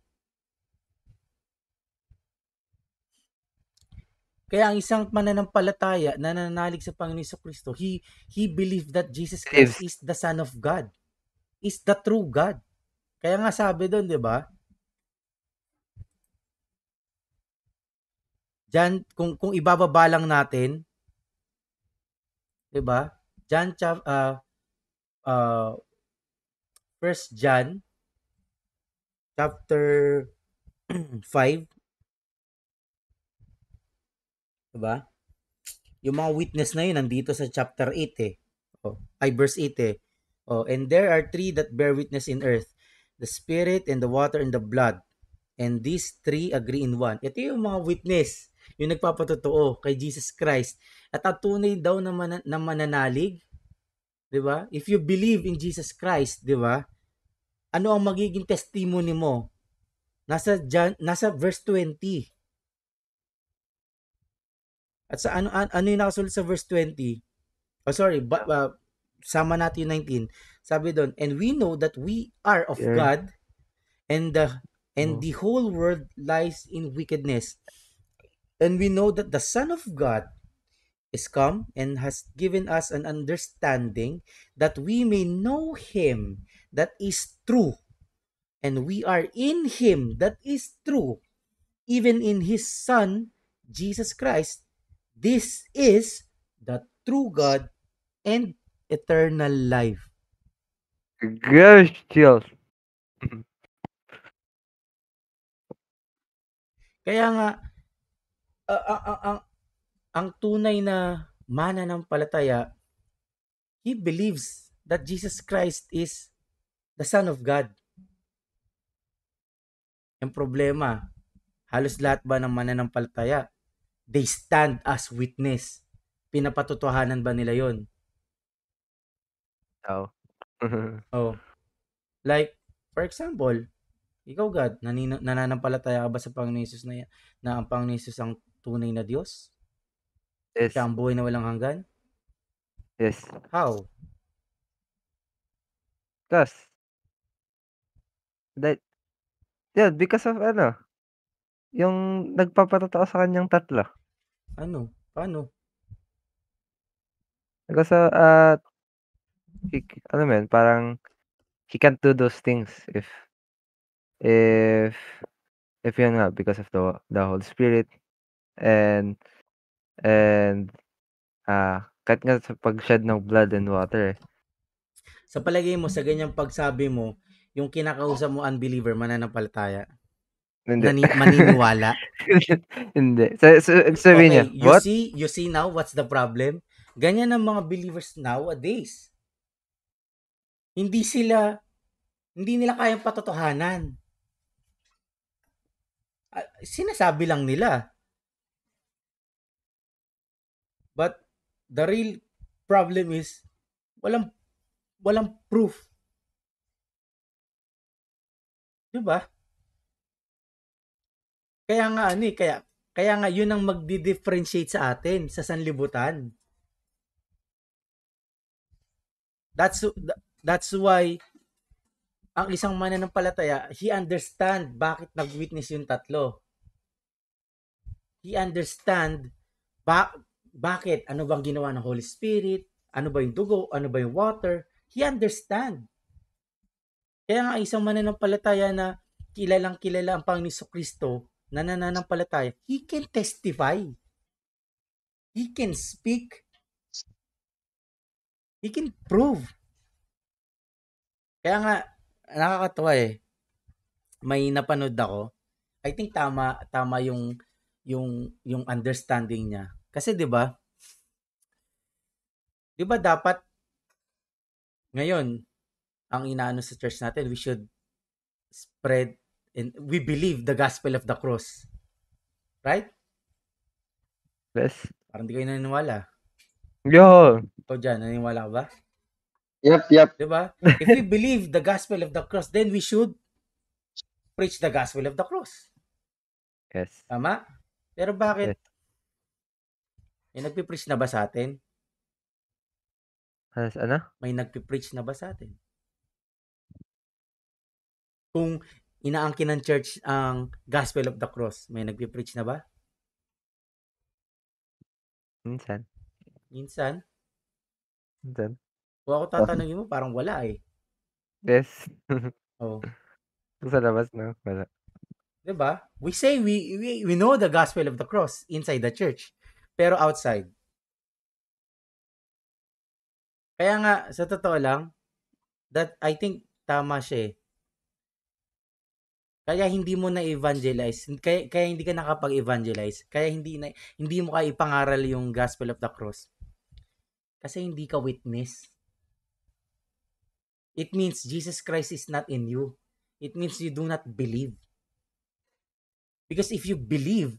Kaya ang isang mananampalataya na nananalig sa Panginoon Kristo, he believed that Jesus Christ is the Son of God. Is the true God. Kaya nga sabi doon, di ba? Diyan, kung ibababa lang natin, di ba? John 1 John chapter 5, diba? Yung mga witness na yun nandito sa chapter 8 eh. Verse 8 eh. And there are three that bear witness in earth, the spirit and the water and the blood. And these three agree in one. Ito yung mga witness, yung nagpapatotoo kay Jesus Christ. At ang tunay daw na, mananalig, di ba? If you believe in Jesus Christ, di ba? Ano ang magiging testimony mo? Nasa verse 20. At sa ano yung nakasulat sa verse 20? Sama natin yung 19. Sabi doon, and we know that we are of God, and the whole world lies in wickedness. And we know that the Son of God is come and has given us an understanding that we may know him that is true. And we are in him that is true, even in his Son, Jesus Christ. This is the true God and eternal life. Gosh, chills. Kaya nga, ang tunay na mananampalataya, he believes that Jesus Christ is the Son of God. Ang problema, halos lahat ba ng mananampalataya, they stand as witness. Pinapatotohanan ba nila yon? Like, for example, ikaw God, nananampalataya ka ba sa Panginoon Jesus na ang Panginoon Jesus ang tunay na Diyos? Yes. Siya ang buhay na walang hanggan? Yes. How? Because of yung nagpapatotoo sa kanyang tatlo. Ano? Paano? Because parang he can't do those things if yun nga, because of the Holy Spirit and kahit nga sa pag-shed ng blood and water. Sa palagay mo, sa ganyang pagsabi mo, yung kinakausap mo unbeliever, mananampalataya? Hindi. Maniniwala? Hindi. Sabihin niya, what? You see now what's the problem? Ganyan ang mga believers nowadays. Hindi nila kayang patotohanan. Sinasabi lang nila. But the real problem is walang proof. Diba? Kaya nga yun ang magdi-differentiate sa atin sa sanlibutan. That's why ang isang mananampalataya, he understand bakit nag-witness yung tatlo. He understand bakit, ano bang ginawa ng Holy Spirit, ano ba yung dugo, ano ba yung water. He understand. Kaya nga isang mananampalataya na kilalang kilala ang Panginoon Kristo, na nananampalataya, he can testify. He can speak. He can prove. Kaya nga, nakakatawa eh. May napanood ako. I think tama yung understanding niya. Kasi 'di ba dapat ngayon ang inaano sa church natin, we should spread and we believe the gospel of the cross. Right? Yes. Parang di kayo naniniwala. Yo. Ikaw dyan, naniniwala ka ba? Yep. Diba? If we believe the gospel of the cross, then we should preach the gospel of the cross. Yes. Tama? Pero bakit? Yes. May nagpipreach na ba sa atin? Ano? May nagpipreach na ba sa atin? Kung inaangkin ng church ang gospel of the cross, may nagpipreach na ba? Minsan? Kung ako tatanungin mo, parang wala eh. Yes. Oh. Sa labas, no? Wala. Diba? We say we know the gospel of the cross inside the church, pero outside. Kaya nga, sa totoo lang, That I think tama siya eh. Kaya hindi mo na evangelize, kaya hindi ka nakapag-evangelize, kaya hindi mo kaya ipangaral yung gospel of the cross. Kasi hindi ka witness. It means Jesus Christ is not in you. It means you do not believe. Because if you believe,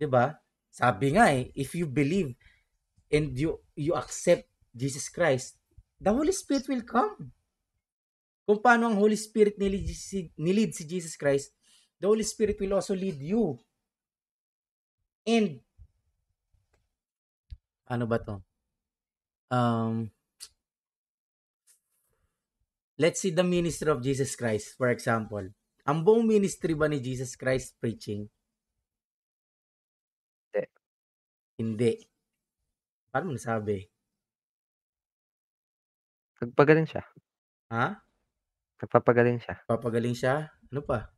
'di ba? Sabi nga eh, if you believe and you accept Jesus Christ, the Holy Spirit will come. Kung paano ang Holy Spirit nilid si Jesus Christ, the Holy Spirit will also lead you. And ano ba to? Let's see the ministry of Jesus Christ, for example. Ang buong ministry ba ni Jesus Christ preaching? Hindi. Paano mo nasabi? Nagpagaling siya. Ha? Nagpapagaling siya. Papagaling siya? Ano pa?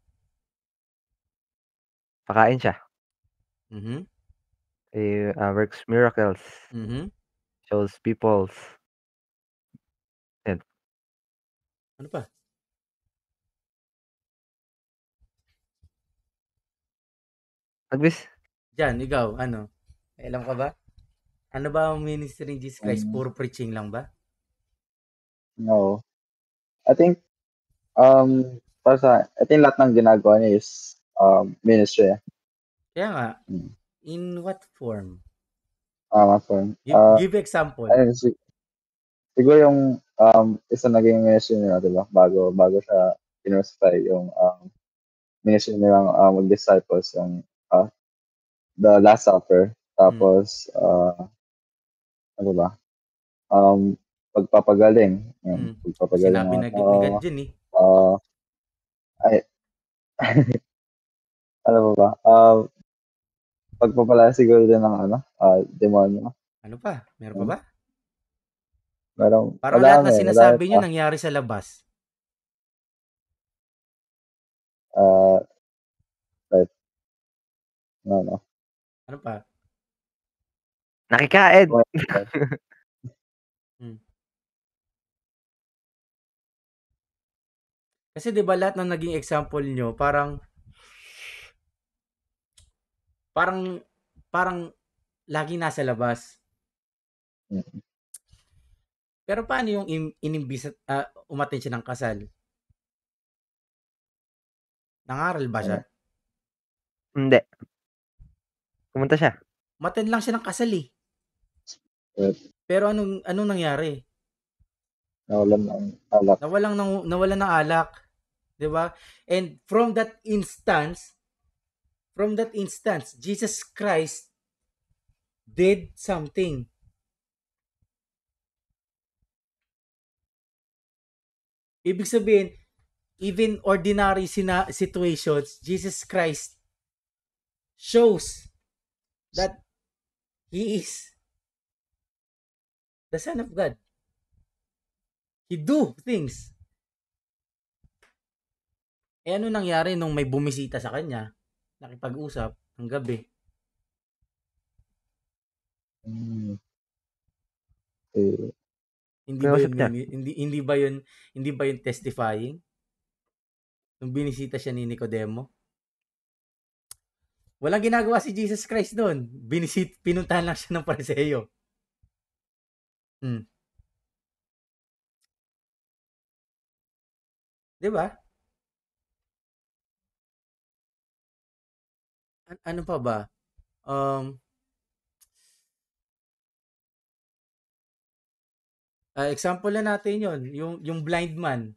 Pakain siya. Mhm. He works miracles. Mhm. Shows peoples. Yan. Ano pa? Agwis. Diyan, ikaw, ano? Alam ka ba? Ano ba ang ministry ni Jesus Christ? Puro preaching lang ba? No. I think, para sa, I think lahat ng ginagawa niya is ministry. Kaya nga, Hmm. in what form? Form. Give example. Ayun, siguro yung isa naging ministry nila, diba? Bago siya kinrucify yung ministry nilang mag-disciples, yung the Last Supper. Tapos, ano ba? Pagpapagaling. Yung pagpapagaling Sinabi ng ni tao. God dyan eh. Ay, ano ba? Pagpapala siguro din ng demonyo. Ano pa? Meron pa ba? Parang lahat na madami. sinasabi nyo nangyari sa labas. Right. No. Ano pa? Nakikain. Kasi 'di ba lahat ng naging example nyo, parang lagi nasa labas. Pero paano yung inimbis umattend siya ng kasal? Nangaral ba siya? Hindi. Pumunta siya. Umattend lang siya ng kasal eh. Pero anong nangyari? Nawalan ng alak. Nawalan ng alak. 'Di ba? And from that instance, Jesus Christ did something. Ibig sabihin, even ordinary situations, Jesus Christ shows that He is the Son of God. He do things. Eh ano nangyari nung may bumisita sa kanya, nakipag-usap ng gabi? Hindi ba yun testifying? Nung binisita siya ni Nicodemo? Walang ginagawa si Jesus Christ doon. Pinuntahan lang siya ng Pariseo. Di ba? Ano pa ba? Example na natin yon, yung blind man.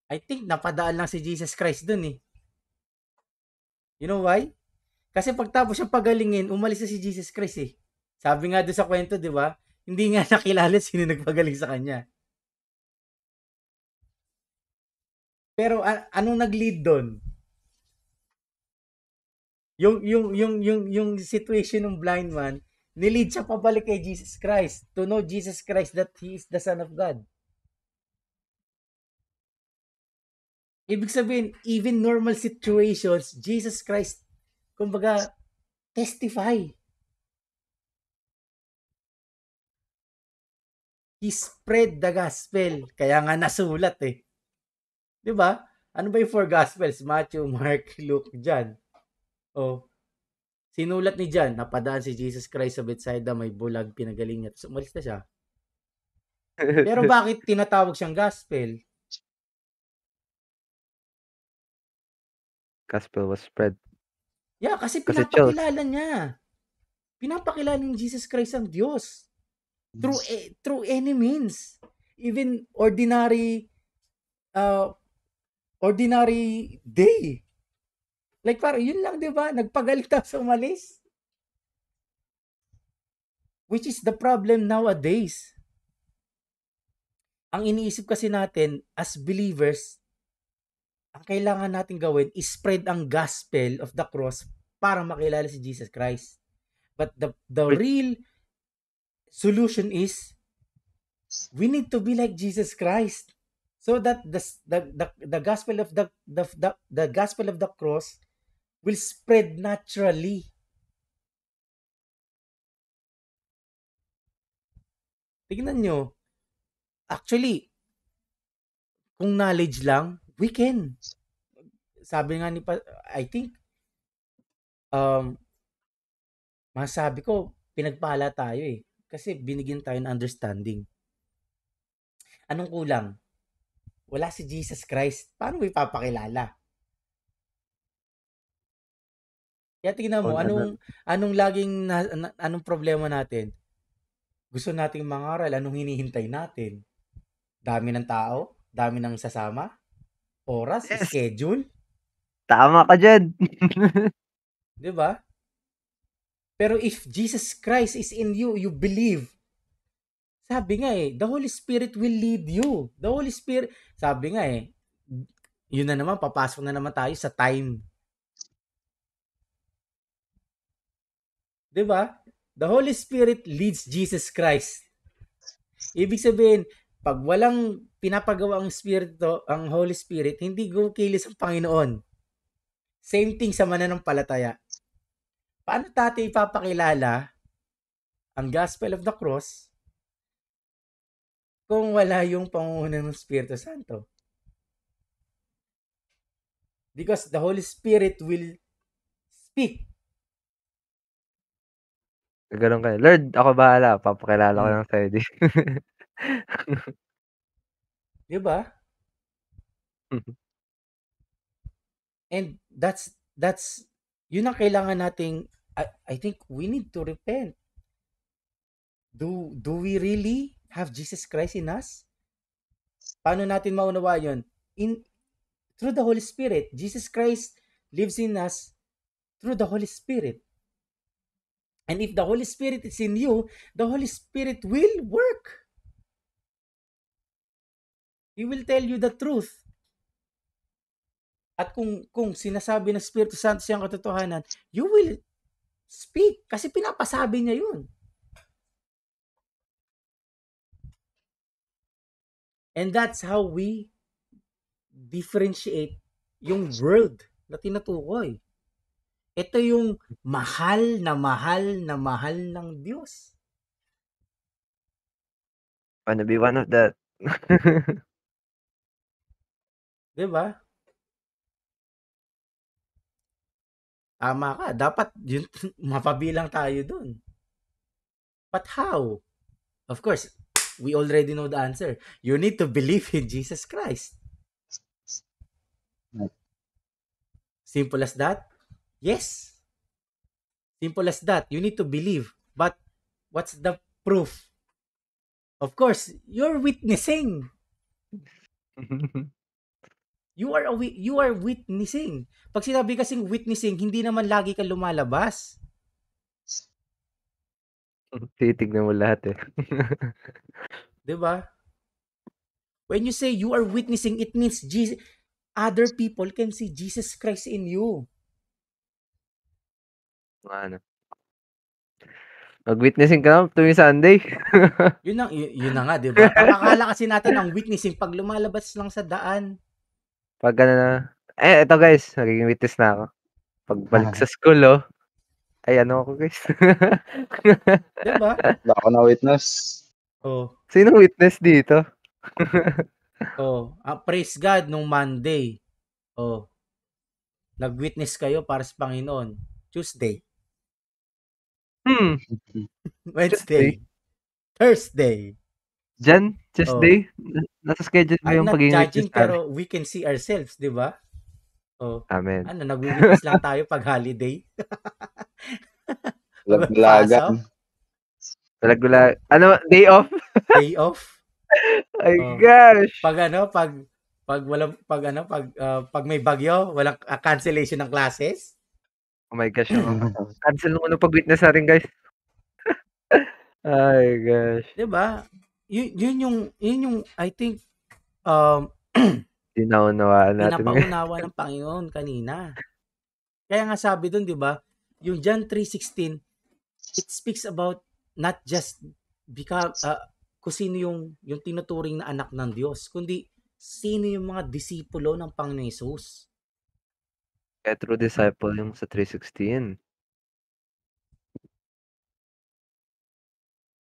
I think napadaan lang si Jesus Christ dun eh. You know why? Kasi pagtapos siyang pagalingin, umalis na si Jesus Christ eh. Sabi nga doon sa kwento, di ba? Hindi nga nakilala sino nagpagaling sa kanya. Pero anong nag-lead doon? Yung situation ng blind man, nilid siya pabalik kay Jesus Christ to know Jesus Christ that He is the Son of God. Ibig sabihin, even normal situations, Jesus Christ, kumbaga, testify. He spread the gospel. Kaya nga nasulat eh. Di ba? Ano ba yung 4 gospels? Matthew, Mark, Luke, John. Oh, sinulat ni John, napadaan si Jesus Christ sa Bethsaida, may bulag, pinagaling niya. Tapos umalis na siya. Pero bakit tinatawag siyang gospel? Gospel was spread. Yeah, kasi Kasi Chels. pinapakilala niya. Pinapakilala ni Jesus Christ ang Diyos. Through any means. Even ordinary day. Like parang yun lang, di ba? Nagpagalit tapos umalis. Which is the problem nowadays. Ang iniisip kasi natin as believers, ang kailangan natin gawin is spread ang gospel of the cross para makilala si Jesus Christ. But the real solution is we need to be like Jesus Christ so that the gospel of the gospel of the cross will spread naturally. Tignan nyo. Actually, kung knowledge lang, we can. Sabi nga ni I think masabi ko, pinagpala tayo eh. Kasi binigyan tayo ng understanding. Anong kulang? Wala si Jesus Christ. Paano mo ipapakilala? Kaya tingnan mo, anong laging, anong problema natin? Gusto nating mangaral, anong hinihintay natin? Dami ng tao? Dami ng sasama? Oras? Yes. Schedule? Tama ka dyan. Diba? Pero if Jesus Christ is in you, you believe. Sabi nga eh, the Holy Spirit will lead you. The Holy Spirit, sabi nga eh, yun na naman, papasok na naman tayo sa time. Diba? The Holy Spirit leads Jesus Christ. Ibig sabihin, pag walang pinapagawa ang Espiritu, ang Holy Spirit, hindi kukilos ang Panginoon. Same thing sa mananampalataya. Paano tayo ipapakilala ang Gospel of the Cross kung wala yung pangunguna ng Espiritu Santo? Because the Holy Spirit will speak. Ganun kayo. Lord, ako bahala. Papakilala ko lang sa'yo. Diba? And that's yun ang kailangan nating, I think we need to repent. Do we really have Jesus Christ in us? Paano natin maunawa yun? Through the Holy Spirit. Jesus Christ lives in us through the Holy Spirit. And if the Holy Spirit is in you, the Holy Spirit will work. He will tell you the truth. At kung sinasabi ng Espiritu Santo siyang katotohanan, you will speak kasi pinapasabi niya yun. And that's how we differentiate yung world na tinutukoy. Ito yung mahal na mahal na mahal ng Diyos. Wanna be one of that. Diba? Tama ka. Dapat yun, mapabilang tayo dun. But how? Of course, we already know the answer. You need to believe in Jesus Christ. Simple as that? Yes. Simple as that. You need to believe. But what's the proof? Of course, you're witnessing. You are witnessing. Pag sinabi kasing witnessing, hindi naman lagi ka lumalabas. Titignan mo lahat eh. Diba? When you say you are witnessing, it means other people can see Jesus Christ in you. Ano? Mag-witnessing ka na tuwing Sunday. Yun na nga, diba? Akala kasi natin ang witnessing pag lumalabas lang sa daan. Pag na, eto guys, nagiging witness na ako. Pagbalik sa school, ay ano ako guys. Diba? Wala ako na witness. Oh, Sino witness dito? praise God nung Monday. Oh, nag-witness kayo para sa Panginoon. Tuesday, Tuesday? Wednesday, Thursday. Diyan? Oh, Tuesday? Nasa schedule mo I'm yung not pagiging witness judging namin. pero we can see ourselves, 'di ba? Oh, Amen. nagwi-witness lang tayo pag holiday. Pag may Laglagan. pasok, Wala. Ano? Day off? day off. My Oh, gosh! pag may bagyo, walang cancellation ng classes. Oh my gosh, cancel nung pag-witness natin, guys. Ay gosh. 'Di ba? Yun yung I think Di naunawaan natin ngayon. pinapaunawa ng Panginoon kanina. Kaya nga sabi doon, 'di ba? Yung John 3:16, it speaks about not just kung sino yung tinuturing na anak ng Diyos, kundi sino yung mga disipulo ng Panginoon Hesus. Kaya true disciple yung sa 316.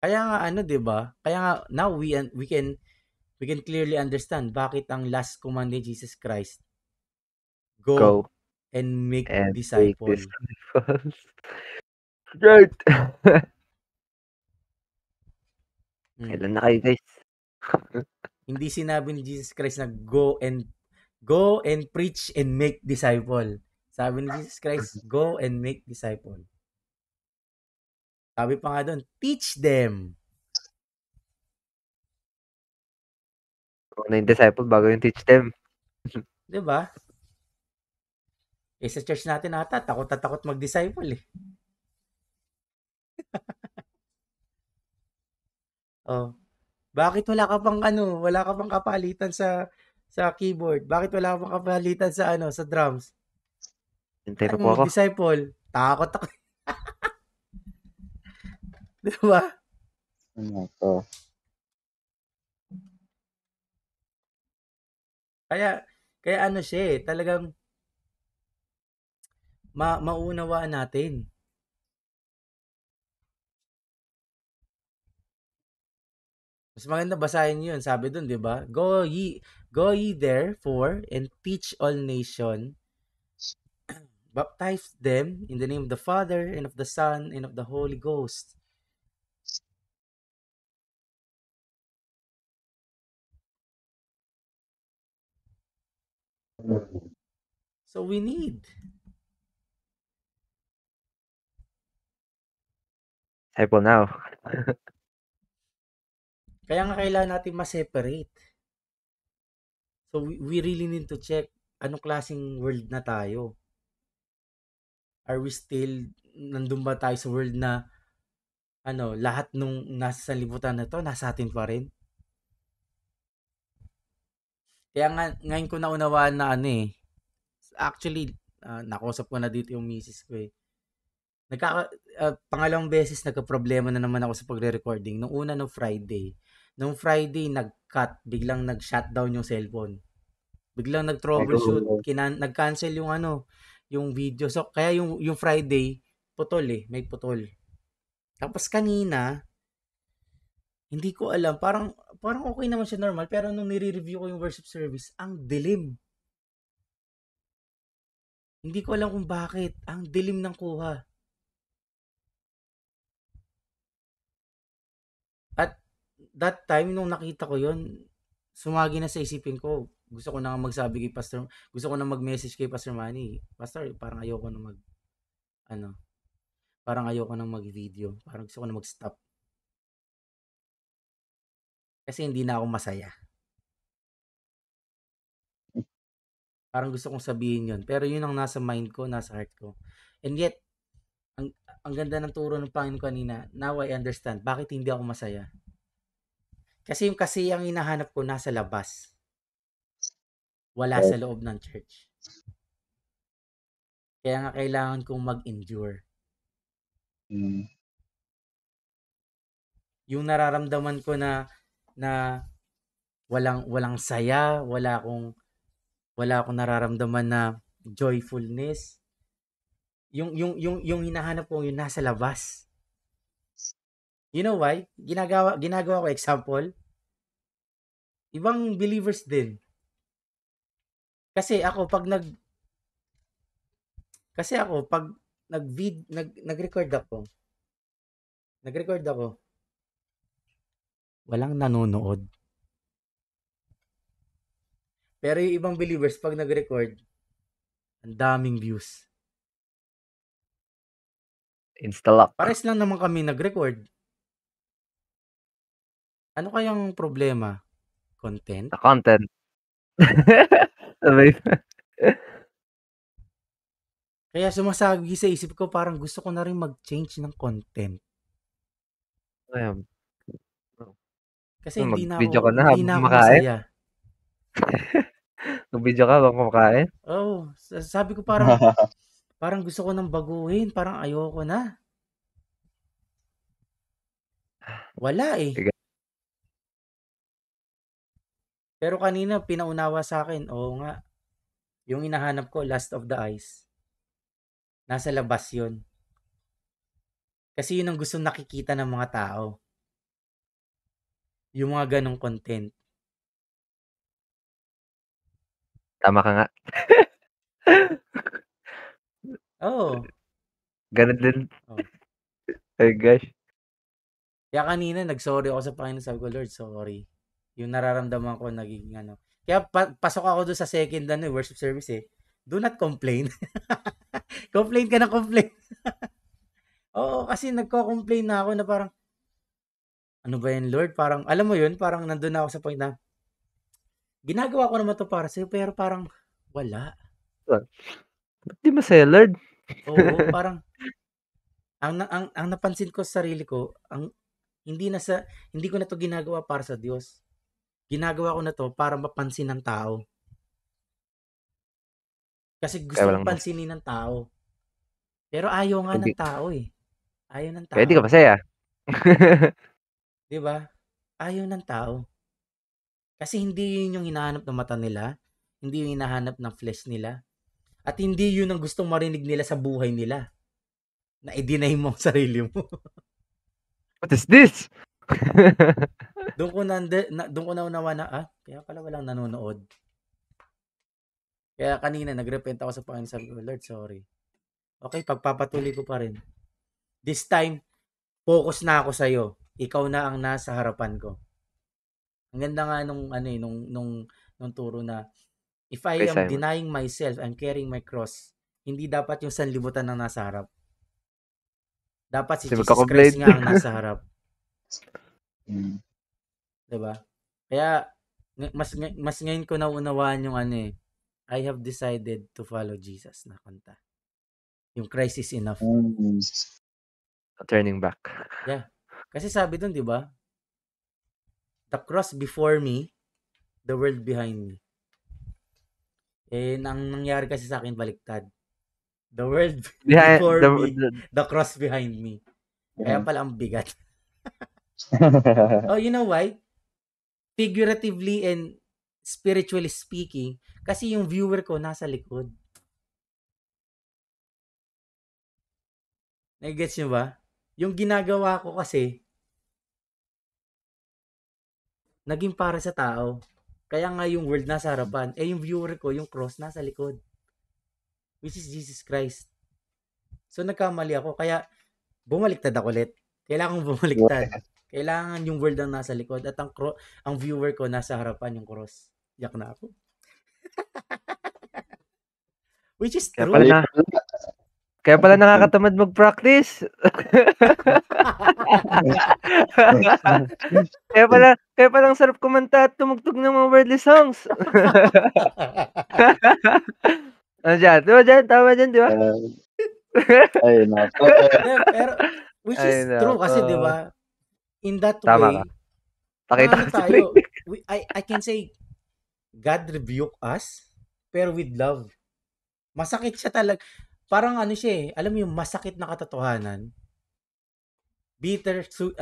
Kaya nga 'di ba? Kaya nga now we can clearly understand bakit ang last command ni Jesus Christ, go Go and make and make disciple. disciples. Right. Kailan na kayo, guys? Hindi sinabi ni Jesus Christ na go and preach and make disciple. Sabi ni Jesus Christ, go and make disciple. Sabi pa nga doon, teach them. Una yung disciple bago yung teach them. 'Di ba? Sa church natin ata, takot na takot mag-disciple eh. Oh. Bakit wala ka pang kapalitan sa keyboard? Bakit wala ka pang kapalitan sa sa drums? Hintay pa Ano po ako. mag-disciple? Takot ako. 'Di ba? Ano to? Kaya siya talagang maunawaan natin. Mas maganda basahin niyo 'yun. Sabi doon, 'di ba? Go ye therefore and teach all nation, baptize them in the name of the Father and of the Son and of the Holy Ghost. So we need Disciple now. Kaya nga kailangan natin ma-separate. So we really need to check anong klaseng world na tayo. Are we still nandun ba tayo sa world na lahat nung nasa sanlibutan na to nasa atin pa rin? Kaya nga ngayon ko naunawaan na actually nakausap ko na dito yung misis ko eh. Pangalawang beses nagka-problema na naman ako sa pagre-recording. Nung una nung Friday nag-cut, biglang nag-shutdown yung cellphone. Biglang nag-troubleshoot, nag-cancel yung yung video. So kaya yung Friday putol may putol. Tapos kanina hindi ko alam, parang okay naman siya normal, pero nung nire-review ko yung worship service, ang dilim. Hindi ko alam kung bakit, ang dilim ng kuha. At that time nung nakita ko yon, sumagi na sa isipin ko. Gusto ko na magsabi kay Pastor, gusto ko na mag-message kay Pastor Manny. Pastor, parang ayoko na parang ayoko na mag-video. Parang gusto ko na mag-stop. Kasi hindi na ako masaya. Parang gusto kong sabihin yun. Pero yun ang nasa mind ko, nasa heart ko. And yet, ang ganda ng turo ng Panginoon kanina, now I understand bakit hindi ako masaya. Kasi yung kasiyang hinahanap ko nasa labas. Wala sa loob ng church. Kaya nga kailangan kong mag-endure. Yung nararamdaman ko na walang saya, wala akong nararamdaman na joyfulness. Yung hinahanap ko yung nasa labas. You know why? Ginagawa ko example. Ibang believers din. Kasi ako pag nag-record ako, walang nanonood. Pero yung ibang believers pag nag-record, ang daming views. Instalock. Pares lang naman kami nag-record. Ano kayang problema? Content? Sa content. Sabay. Kaya sumasabi sa isip ko, parang gusto ko na rin mag-change ng content. Ayun. Kasi hindi na Mag-video ako, ka na hindi habang na ako kumakain? masaya. Mag-video ka habang kumakain? Oh, sabi ko parang gusto ko nang baguhin, parang ayoko na. Wala eh. Sige. Pero kanina pinaunawa sa akin, oo nga, yung hinahanap ko, Lust of the Eyes, nasa labas yun. Kasi yun ang gusto nakikita ng mga tao. Yung mga ganong content. Tama ka nga. Oo. Ganun din. Oh. Ay gosh. Kaya kanina nag-sorry ako sa Panginoon, sabi ko, Lord, sorry. Yung nararamdaman ko naging ano. Kaya pasok ako doon sa second worship service eh. Do not complain. Complain ka na complain. Oo, kasi nagko-complain na ako na parang, ano ba yan, Lord? Parang, alam mo yun, parang nandun na ako sa point na, ginagawa ko naman to para sa'yo, pero parang, wala. Ba't di masaya, Lord? Oo, parang, ang napansin ko sa sarili ko, hindi ko na to ginagawa para sa Diyos. Ginagawa ko na to para mapansin ng tao. Kasi gusto kong pansinin ng tao. Pero ayaw nga ng tao eh. Ayaw ng tao. Kaya di ka masaya. Diba? Ayaw ng tao. Kasi hindi yun yung hinahanap ng mata nila. Hindi yung hinahanap ng flesh nila. At hindi yun ang gustong marinig nila sa buhay nila. Na i-deny mo ang sarili mo. What is this? Doon ko naunawa na, kaya pala walang nanonood. Kaya kanina, nagrepent ako sa Panginoon. Sabi ko, Lord, sorry. Okay, pagpapatuloy ko pa rin. This time, focus na ako sa'yo. Ikaw na ang nasa harapan ko. Ang ganda nga nung turo na, if I am denying myself, I'm carrying my cross, hindi dapat yung sanlibutan ang nasa harap. Dapat si Jesus Christ nga ang nasa harap. Diba? Kaya, mas ngayon ko naunawaan yung I have decided to follow Jesus na kanta. Yung Christ is enough. Turning back. Yeah. Kasi sabi dun, di ba? The cross before me, the world behind me. Ang nangyari kasi sa akin baliktad. The world before me, the cross behind me. Kaya pala ang bigat. Oh, you know why? Figuratively and spiritually speaking, kasi yung viewer ko nasa likod. Nagets nyo ba? Yung ginagawa ko kasi, naging para sa tao. Kaya nga yung world nasa harapan. Yung viewer ko, yung cross, nasa likod. Which is Jesus Christ. So, nagkamali ako. Kaya, bumaliktad ako ulit. Kailangan bumaliktad. Kailangan yung world ang nasa likod at ang viewer ko nasa harapan yung cross. Yak na ako. Which is true. Kaya pala nakakatamad mag-practice. kaya pala ang sarap kumanta at tumugtog ng mga worldly songs. Ano dyan? Diba dyan? Tama dyan, di ba? Ay, naku. Pero, which is true kasi, di ba? In that way, pakita tayo. I can say, God rebuke us, pero with love. Masakit siya talaga. Parang siya alam mo yung masakit na katotohanan. Bittersweet,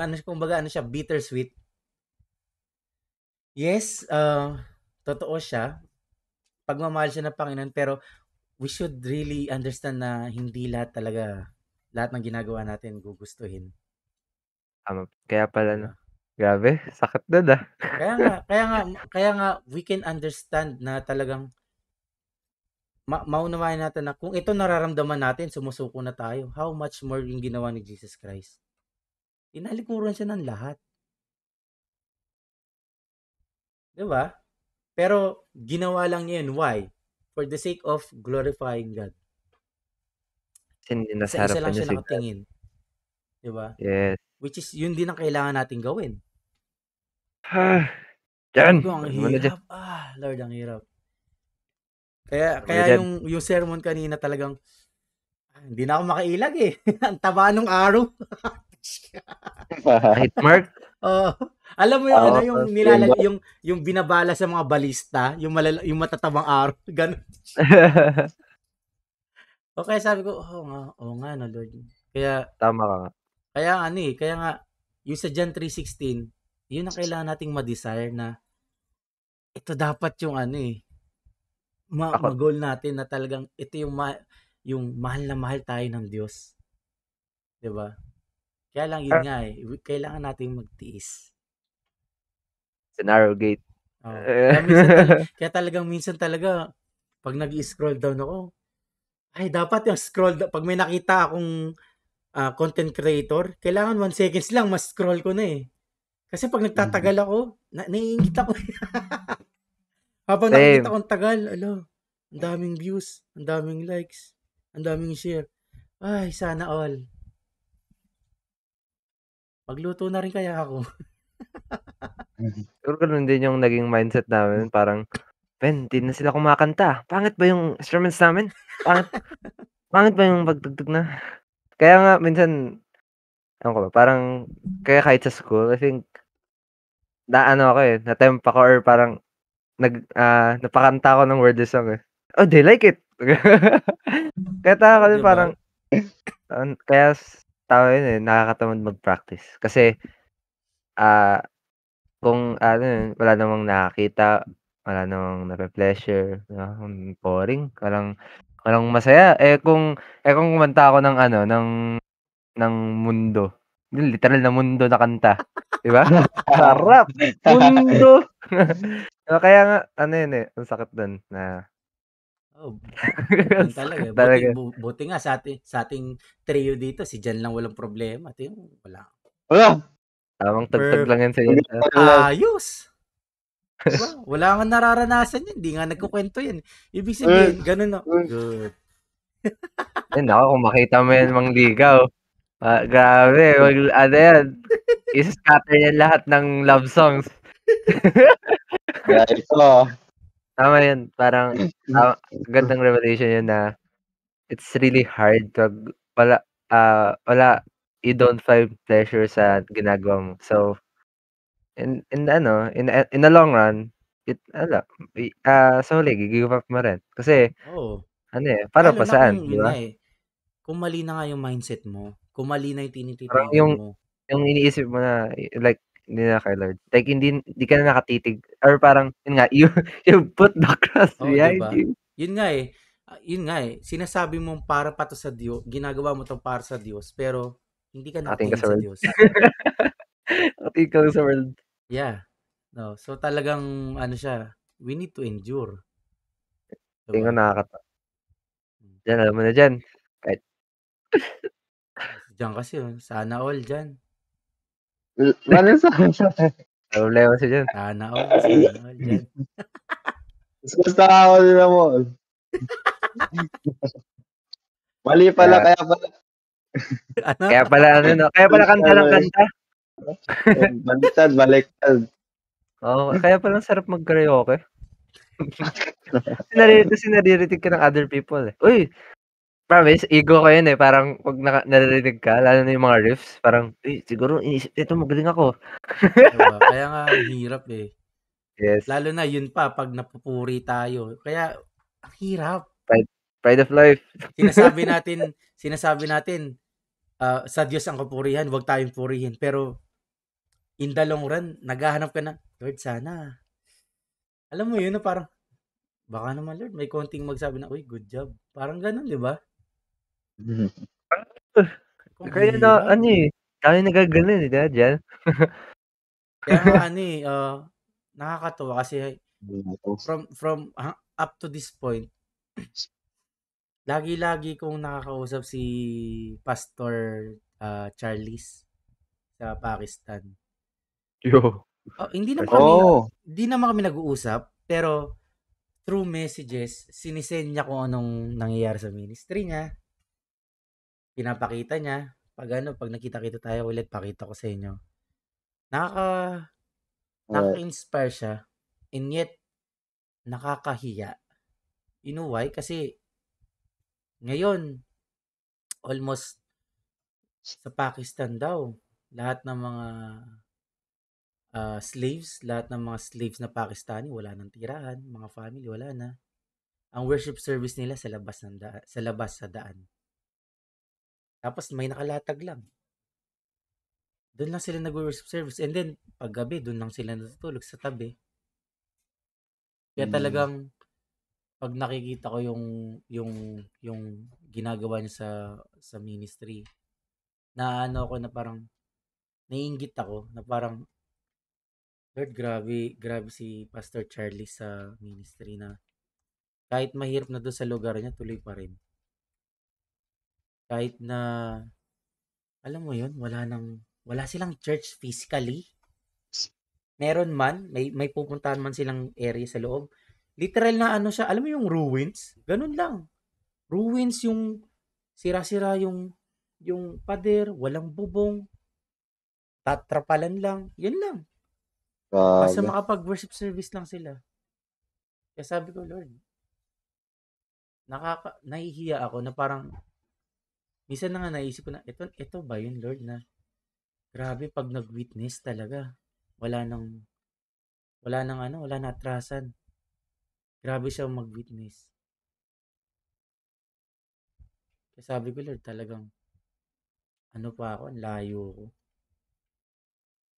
bittersweet. Yes, totoo siya. Pagmamahal siya ng Panginoon, pero we should really understand na hindi lahat ng ginagawa natin gugustuhin. Kaya pala, Diba? grabe, sakit nun ah. Kaya nga, we can understand na talagang maunawain natin na kung ito nararamdaman natin, sumusuko na tayo, how much more yung ginawa ni Jesus Christ. Inalikuran siya ng lahat. Diba? Pero ginawa lang niya yun. Why? For the sake of glorifying God. Kasi Isa-isa nasarapan lang niya siya si God. nakatingin. Diba? Yes. Which is, yun din ang kailangan natin gawin. Diyan! Sabi ko, ang Ano mo na dyan? hirap. Lord, ang hirap. Ano mo na Kaya dyan? yung sermon kanina talagang, hindi na ako makailag eh. Ang taba nung araw. Hit mark? Oh, alam mo yung Oo, yung rainbow. yung binabala sa mga balista, yung matatabang araw, ganun. Okay, sabi ko, oo nga no, Lord. Kaya Tama ka nga. kaya nga yung sa John 3:16, yun ang kailangan nating ma-desire na ito dapat yung mag-goal natin na talagang ito yung mahal na mahal tayo ng Diyos. 'Di ba? Kaya lang yun nga kailangan nating magtiis. It's a narrow gate. Kaya talagang minsan talaga pag nag-scroll down ako, dapat yung scroll pag may nakita akong content creator, kailangan 1 seconds lang mas-scroll ko na eh. Kasi pag nagtatagal ako, naiingit ako. Habang nakikita Same. kong tagal, ang daming views, ang daming likes, ang daming share. Sana all. Magluto na rin kaya ako. Siguro ganun din yung naging mindset namin. Parang, di na sila kumakanta. Pangit ba yung instruments namin? Pangit ba yung pagtugtog na? Kaya nga, minsan, ano ko ba, parang, kaya kahit sa school, I think, na-tempt ako or parang, napakanta ako ng wordless song eh. Oh, they like it! Kaya tawa ko din Diba? parang, kaya tao yun eh, nakakatamad mag-practice. Kasi, kung wala namang nakakita, wala namang nape-pleasure, boring, walang masaya. Kung kumanta ako ng mundo, yung literal na mundo na kanta, 'di ba? Sarap! Mundo! Kaya nga, yun eh, ang sakit dun na Yun sakit talaga. talaga. Buti nga sa ating trio dito, si Jan lang walang problema. Wala. Tamang tugtog lang yan sa inyo. Ayos! Diba? Wala kang nararanasan yan. Hindi nga nagkukwento yan. Ibig sabihin, ganun na. Good. Ako, kung makita mo yan mangligaw. Grabe, yan. Isa-scatter yan lahat ng love songs. Right ko. Tama yun. Parang, gandang revelation yun na it's really hard pag you don't find pleasure sa ginagawa mo. So, in the long run, give up mo rin. Kasi, paano Lalo pa na saan, kung di yun ba? nga kung mali na nga yung mindset mo, kung mali na yung Parang tinititigan mo. yung iniisip mo na, like, hindi na kay Lord. Like, hindi ka na nakatitig. Or parang, yun nga, you put the cross behind Diba? you. Yun nga sinasabi mong para pa to sa Diyos, ginagawa mo to para sa Diyos, pero hindi ka Nakatingin ka nakatingin sa sa world. Diyos. Nakatingin ka sa world. Yeah. No, so talagang we need to endure. Tingin ko Diba? nakakatawa. Diyan, alam mo na dyan. Kahit Diyan kasi, sana all dyan. problema siya dyan. Sana all dyan. Gusto ako din mo. Mali pala, kaya pala. Kaya pala kanta lang kanta. Baliktad. Kaya pala sarap mag-karaoke. Kasi naririnig ka ng other people eh. Uy, promise, ego ko yun eh. Parang pag naririnig ka, lalo na yung mga riffs, parang, siguro inisip nito magaling ako. Diba? Kaya nga, ang hirap eh. Yes. Lalo na yun pa, pag napupuri tayo. Kaya, ang hirap. Pride of life. Sinasabi natin, sa Diyos ang kapurihan, huwag tayong purihin. Pero, in the long run, naghahanap ka na, Lord, sana. Alam mo yun, parang, baka naman Lord, may konting magsabi na, uy, good job. Parang ganun, di ba? Kaya na, Dami nagaganon, di ba, diyan? Kaya nga nakakatuwa kasi Tapos, up to this point, lagi-lagi kong nakakausap si Pastor Charles sa Pakistan. Yo. Hindi naman oh, kami nag-uusap, pero through messages, sinisend niya kung anong nangyayari sa ministry niya. Pinapakita niya. Pag nakita-kita tayo ulit, pakita ko sa inyo. Nakaka-inspire siya. And yet, nakakahiya. You know why? Kasi, ngayon, almost sa Pakistan daw, lahat ng mga lahat ng mga slaves na Pakistani, wala nang tirahan, mga family, wala na. Ang worship service nila sa labas sa daan. Tapos may nakalatag lang. Doon lang sila nag-worship service. And then, paggabi, doon lang sila natutulog sa tabi. Kaya talagang, pag nakikita ko yung ginagawa niya sa ministry, ako na parang, naiinggit ako, na parang, Lord, grabe si Pastor Charlie sa ministry na kahit mahirap na doon sa lugar niya, tuloy pa rin. Kahit na, alam mo yun, wala silang church physically. Meron man, may pupuntahan man silang area sa loob. Literal na siya, alam mo yung ruins? Ganun lang. Ruins yung sira-sira yung pader, walang bubong, tatrapalan lang. Yun lang. Basta makapag-worship service lang sila. Kaya sabi ko, Lord, nahihiya ako na parang, minsan na nga naisip ko na, ito ba yun, Lord, na grabe pag nag-witness talaga. Wala nang atrasan. Grabe siya mag-witness. Kaya sabi ko, Lord, talagang, pa ako, ang layo ko.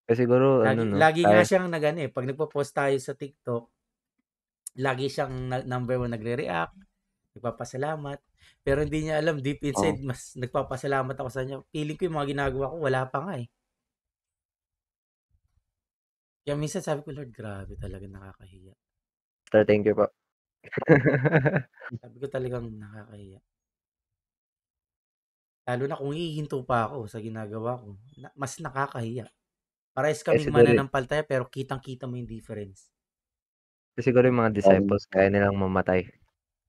Kasi siguro, Lagi nga siyang pag nagpo-post tayo sa TikTok, lagi siyang number 1 nagre-react, nagpapasalamat. Pero hindi niya alam, deep inside, mas nagpapasalamat ako sa kanya. Feeling ko yung mga ginagawa ko, wala pa nga eh. Kaya minsan sabi ko, Lord, grabe talaga, nakakahiya. Sir, thank you po. Sabi ko talagang nakakahiya. Lalo na kung hihinto pa ako sa ginagawa ko, mas nakakahiya. Parehas kaming mananampalataya pero kitang-kita mo yung difference. Kasi siguro yung mga disciples, kaya nilang mamatay.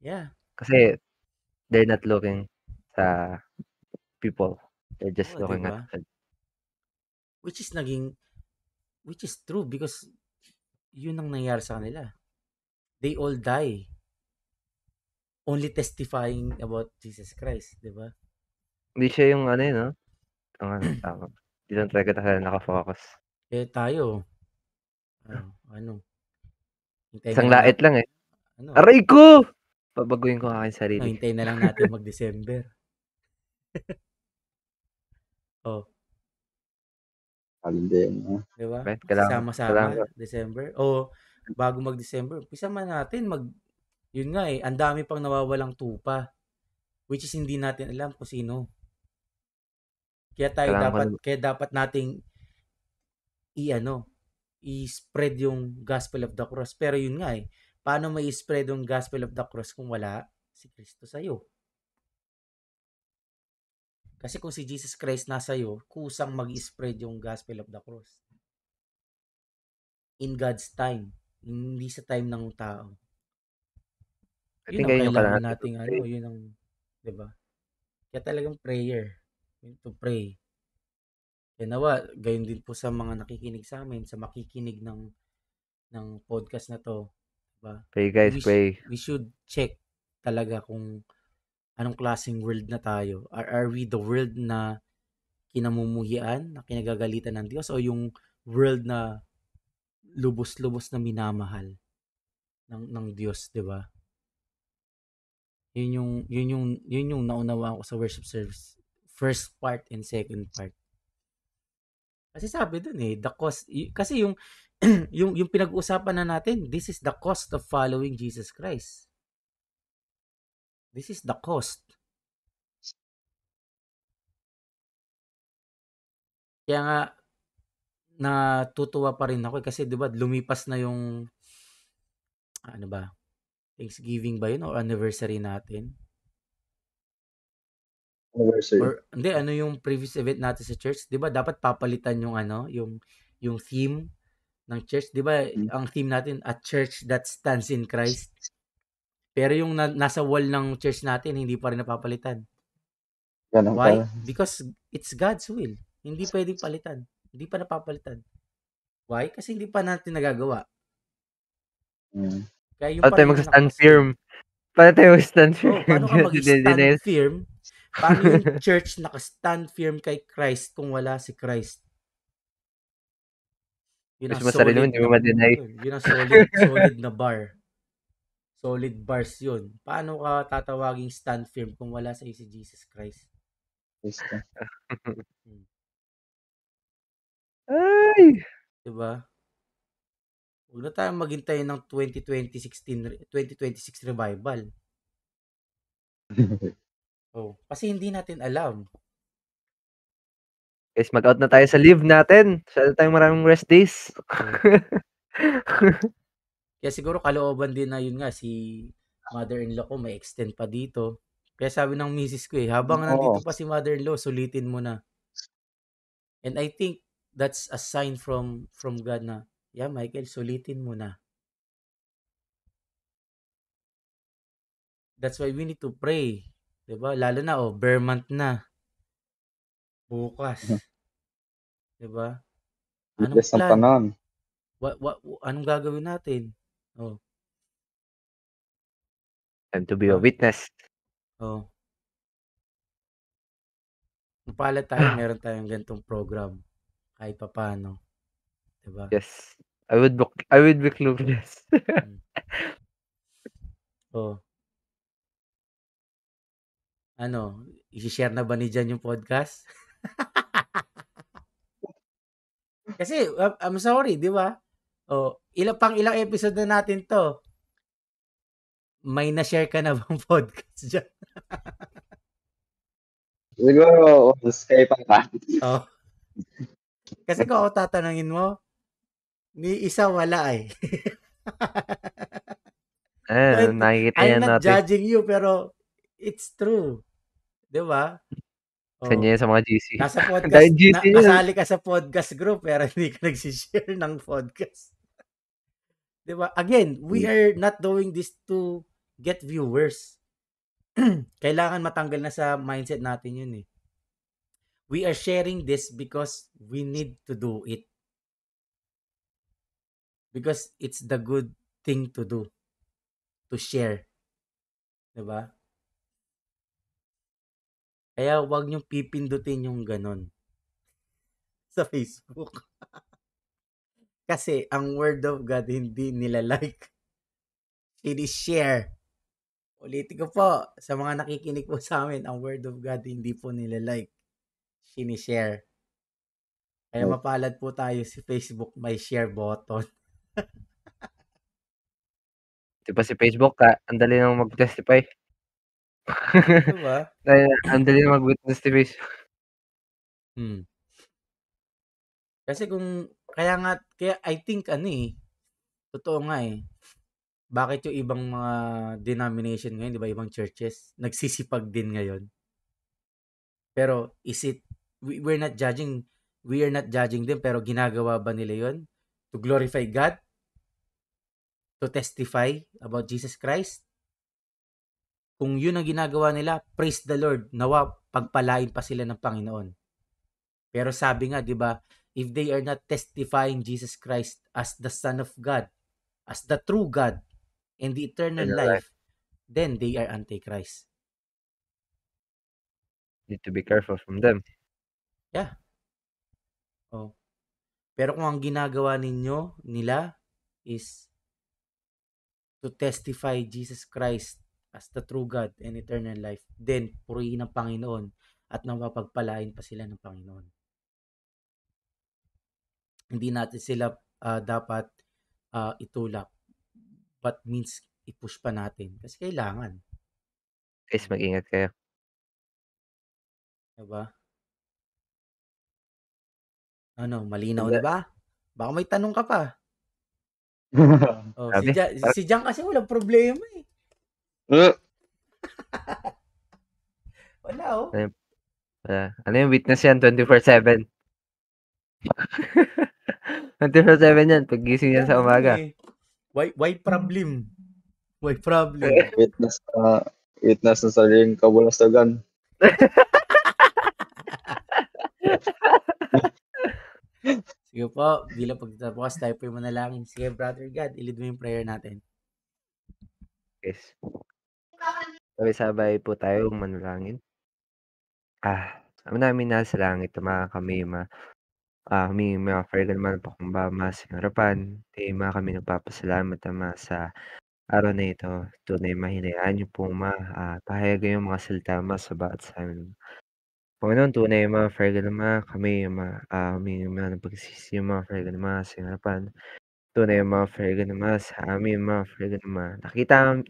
Yeah. Kasi they're not looking sa people. They're just looking diba? at God. Which is true because yun ang nangyari sa kanila. They all die only testifying about Jesus Christ, di ba? Hindi siya yung no? Tama. Hindi lang talaga tayo nakafocus. Eh tayo, Isang lait lang eh. Ano? Aray ko! Babaguhin ko aking sarili. Hintayin na lang natin mag-December. Oh. Din. Diba? Kailangan Sama-sama, December. O, bago mag-December, umpisa man natin yun nga ang dami pang nawawalang tupa. Which is hindi natin alam kung sino. Kaya dapat nating i-spread yung gospel of the cross. Pero yun nga paano may spread yung gospel of the cross kung wala si Kristo sa'yo? Kasi kung si Jesus Christ nasa iyo, kusang mag-spread yung gospel of the cross. In God's time, hindi sa time ng tao. Yun ang kailangan nating yun ang, 'di ba? Kaya talagang prayer, to pray. Kaya nawa, gayon din po sa mga nakikinig sa amin, sa makikinig ng podcast na to, 'di ba? Pray guys, pray. We should check talaga kung anong klaseng world na tayo. Are we the world na kinamumuhian, na kinagagalitan ng Diyos, o yung world na lubos-lubos na minamahal ng Diyos, 'di ba? Yun yung naunawaan ko sa worship service. First part and second part. Kasi sabi dun the cost, kasi yung yung pinag-uusapan na natin, this is the cost of following Jesus Christ. This is the cost. Kaya nga, natutuwa pa rin ako kasi 'di ba lumipas na yung ano ba, Thanksgiving ba yun o anniversary natin? Anniversary. Or hindi, ano yung previous event natin sa church? 'Di ba dapat papalitan yung ano, yung theme ng church, 'di ba? Ang theme natin, a church that stands in Christ. Pero yung nasa wall ng church natin, hindi pa rin napapalitan. Ganun Why? pala. Because it's God's will. Hindi pwedeng palitan. Hindi pa napapalitan. Why? Kasi hindi pa natin nagagawa. Mm. Kaya yung Paano pa tayo rin yung mag-stand nakapasin. firm? Paano tayo mag-stand firm? Oh, paano ka Hindi natin mag-stand denial. firm? Paano yung church naka-stand firm kay Christ kung wala si Christ? Yun ang Gusto mo sarili mo, solid hindi na mo ma-deny. yun ang solid na bar. Solid bars yun. Paano ka tatawaging stand firm kung wala sa si Jesus Christ? Gusto. Ay! Diba? Huwag na tayong maghintay ng 2026 revival. Oh, kasi hindi natin alam. Guys, mag-out na tayo sa leave natin. Masyado tayong maraming rest days. Kaya siguro kalooban din na yun nga, si mother-in-law ko may extend pa dito. Kaya sabi ng misis ko habang nandito pa si mother-in-law, sulitin mo na. And I think that's a sign from God na, yeah, Michael, sulitin mo na. That's why we need to pray. Diba? Lalo na, bare month na. Bukas. Diba? Anong Bilis ng plan? panahon. Anong gagawin natin? Oh. Time to be a witness. Oh. Mapalad tayo, meron tayong ganitong program. Kahit pa paano. Diba? Yes. I would be clueless. Oh. Ano, i-share na ba ni Jan yung podcast? Kasi, I'm sorry, di ba? Oh, ilang episode na natin to. May na-share ka na bang podcast dyan? Siguro, Skype ka. Oh. Kasi kung ako tatanungin mo, ni isa wala eh. Nakikita I'm yan not natin. judging you, pero it's true. Di ba? Sa niya sa mga GC. Nasa podcast, GC kasali ka sa podcast group, pero hindi ka nagsishare ng podcast. Di ba? Again, we are not doing this to get viewers. Kailangan matanggal na sa mindset natin yun eh. We are sharing this because we need to do it. Because it's the good thing to do. To share. Diba? Kaya wag niyong pipindutin yung ganon sa Facebook. Kasi ang word of God hindi nila like. Share. Ulitin ko po, sa mga nakikinig po sa amin, ang word of God hindi po nila like. Sinishare. Kaya mapalad po tayo si Facebook may share button. Diba si Facebook, ang dali nang mag-testify. Diba? Ang dali nang mag-witness si Facebook. Kasi kaya I think totoo nga bakit yung ibang mga denomination ngayon, di ba, ibang churches, nagsisipag din ngayon. Pero we are not judging them, pero ginagawa ba nila yon to glorify God? To testify about Jesus Christ? Kung yun ang ginagawa nila, praise the Lord, nawa pagpalain pa sila ng Panginoon. Pero sabi nga, di ba, if they are not testifying Jesus Christ as the Son of God, as the true God, and the eternal life, then they are antichrist. Need to be careful from them. Yeah. Oh. Pero kung ang ginagawa nila is to testify Jesus Christ as the true God and eternal life, then purihin ng Panginoon at mapapagpalain pa sila ng Panginoon. Hindi natin sila dapat itulak, but means i-push pa natin kasi kailangan. Guys, mag-ingat kayo. Diba? Ano, malinaw Hindi. na ba? Baka may tanong ka pa. Oh, Grabe. si Jan kasi walang problema eh. Wala oh. Ano yung witness yan? 24/7. 24/7 yan. Pag-gising yan Yan, sa ano umaga. eh. Why problem? Why problem? Witness ng sariling kabulastugan. Sige po, bilang pagtatapos, tayo po yung manalangin. Sige, Brother God, ilid mo yung prayer natin. Yes. Sabay-sabay po tayong manalangin. Ama namin nasa langit, Ama, kami humingi mga prayer naman po kumbaba sa iyong harapan. Ama, kami nagpapasalamat, Ama, sa araw na ito. Tunay mahinayaan niyo po, Ama, pahayagan yung mga salita, Ama, sa bawat sa amin. Panginoon, tunay mga prayer Ama, kami, Ama, humingi mga ng pagsisisi yung mga prayer Ama, sa iyong harapan. Tunay yung mga prayer Ama, sa amin, mga prayer Ama. Nakita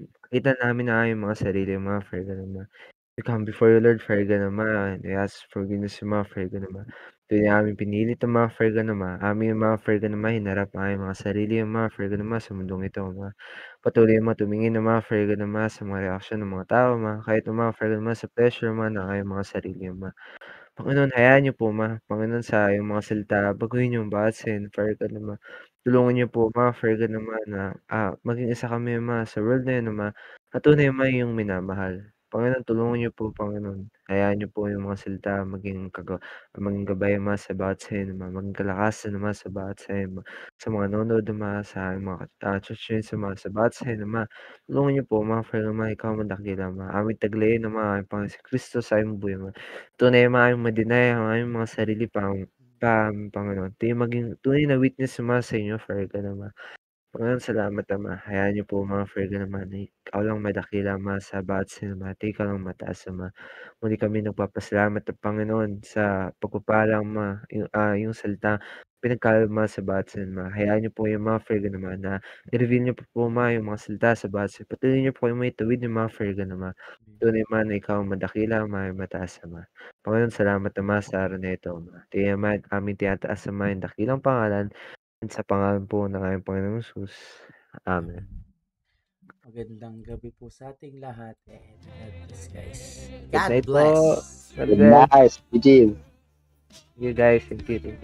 namin na yung mga sarili, mga prayer Ama. We come before you, Lord, Father God naman. We ask forgiveness sa mga Father God naman. Ito na aming pinilit ang mga Father God naman. Aming mga Father God naman, hinarap ang aming mga sarili, ang mga Father God naman sa mundong ito. Mga patuloy mo tumingin ng mga Father God naman sa mga reaksyon ng mga tao, mga kahit ng mga Father God naman sa pleasure man ng aming mga sarili, mga Panginoon, hayaan niyo po, Panginoon, sa iyong mga salita, baguhin yung bawat sin, Father God naman. Tulungan niyo po, Father God naman, na maging isa kami, sa world na yun, na tunay, yung minamahal. Panginoon, tulungan niyo po, Panginoon. Hayaan niyo po yung mga salita maging gabay, sa bawat sin, maging kalakasan naman sa bawat sin, sa mga nanonood, sa mga church yun, sa bawat sin, tulungan niyo po, Father naman, ikaw madakila, aming taglayin, aming Panginoon si Kristo sa iyong buhay, tunay maayong ma-deny ang aming mga sarili Panginoon. Tunay na witness sa inyo, Father God naman. Panginoon, salamat Ama. Hayaan niyo po mga Father God naman na ikaw lang madakila, sa bawat sinama at ikaw lang mataas, Ama. Muli kami nagpapasalamat Panginoon sa pagpapalang yung salita pinagkalma sa bawat sinama. Hayaan niyo po yung mga Father God naman na i-reveal niyo po, yung mga salita sa bawat sin. Patuloy niyo po yung may tuwid yung mga Father God naman. Tunay na ikaw ang madakila, mataas, Ama. Panginoon, salamat Ama sa araw na ito, Ama. Ito yung aming tinataas, Ama, yung dakilang pangalan. Sa pangalan po ng aming Panginoong Hesus. Amen. Magandang gabi po sa ating lahat. And God bless, guys. Good God night po. bless. God Good bless. night, Eugene. You guys. Thank you.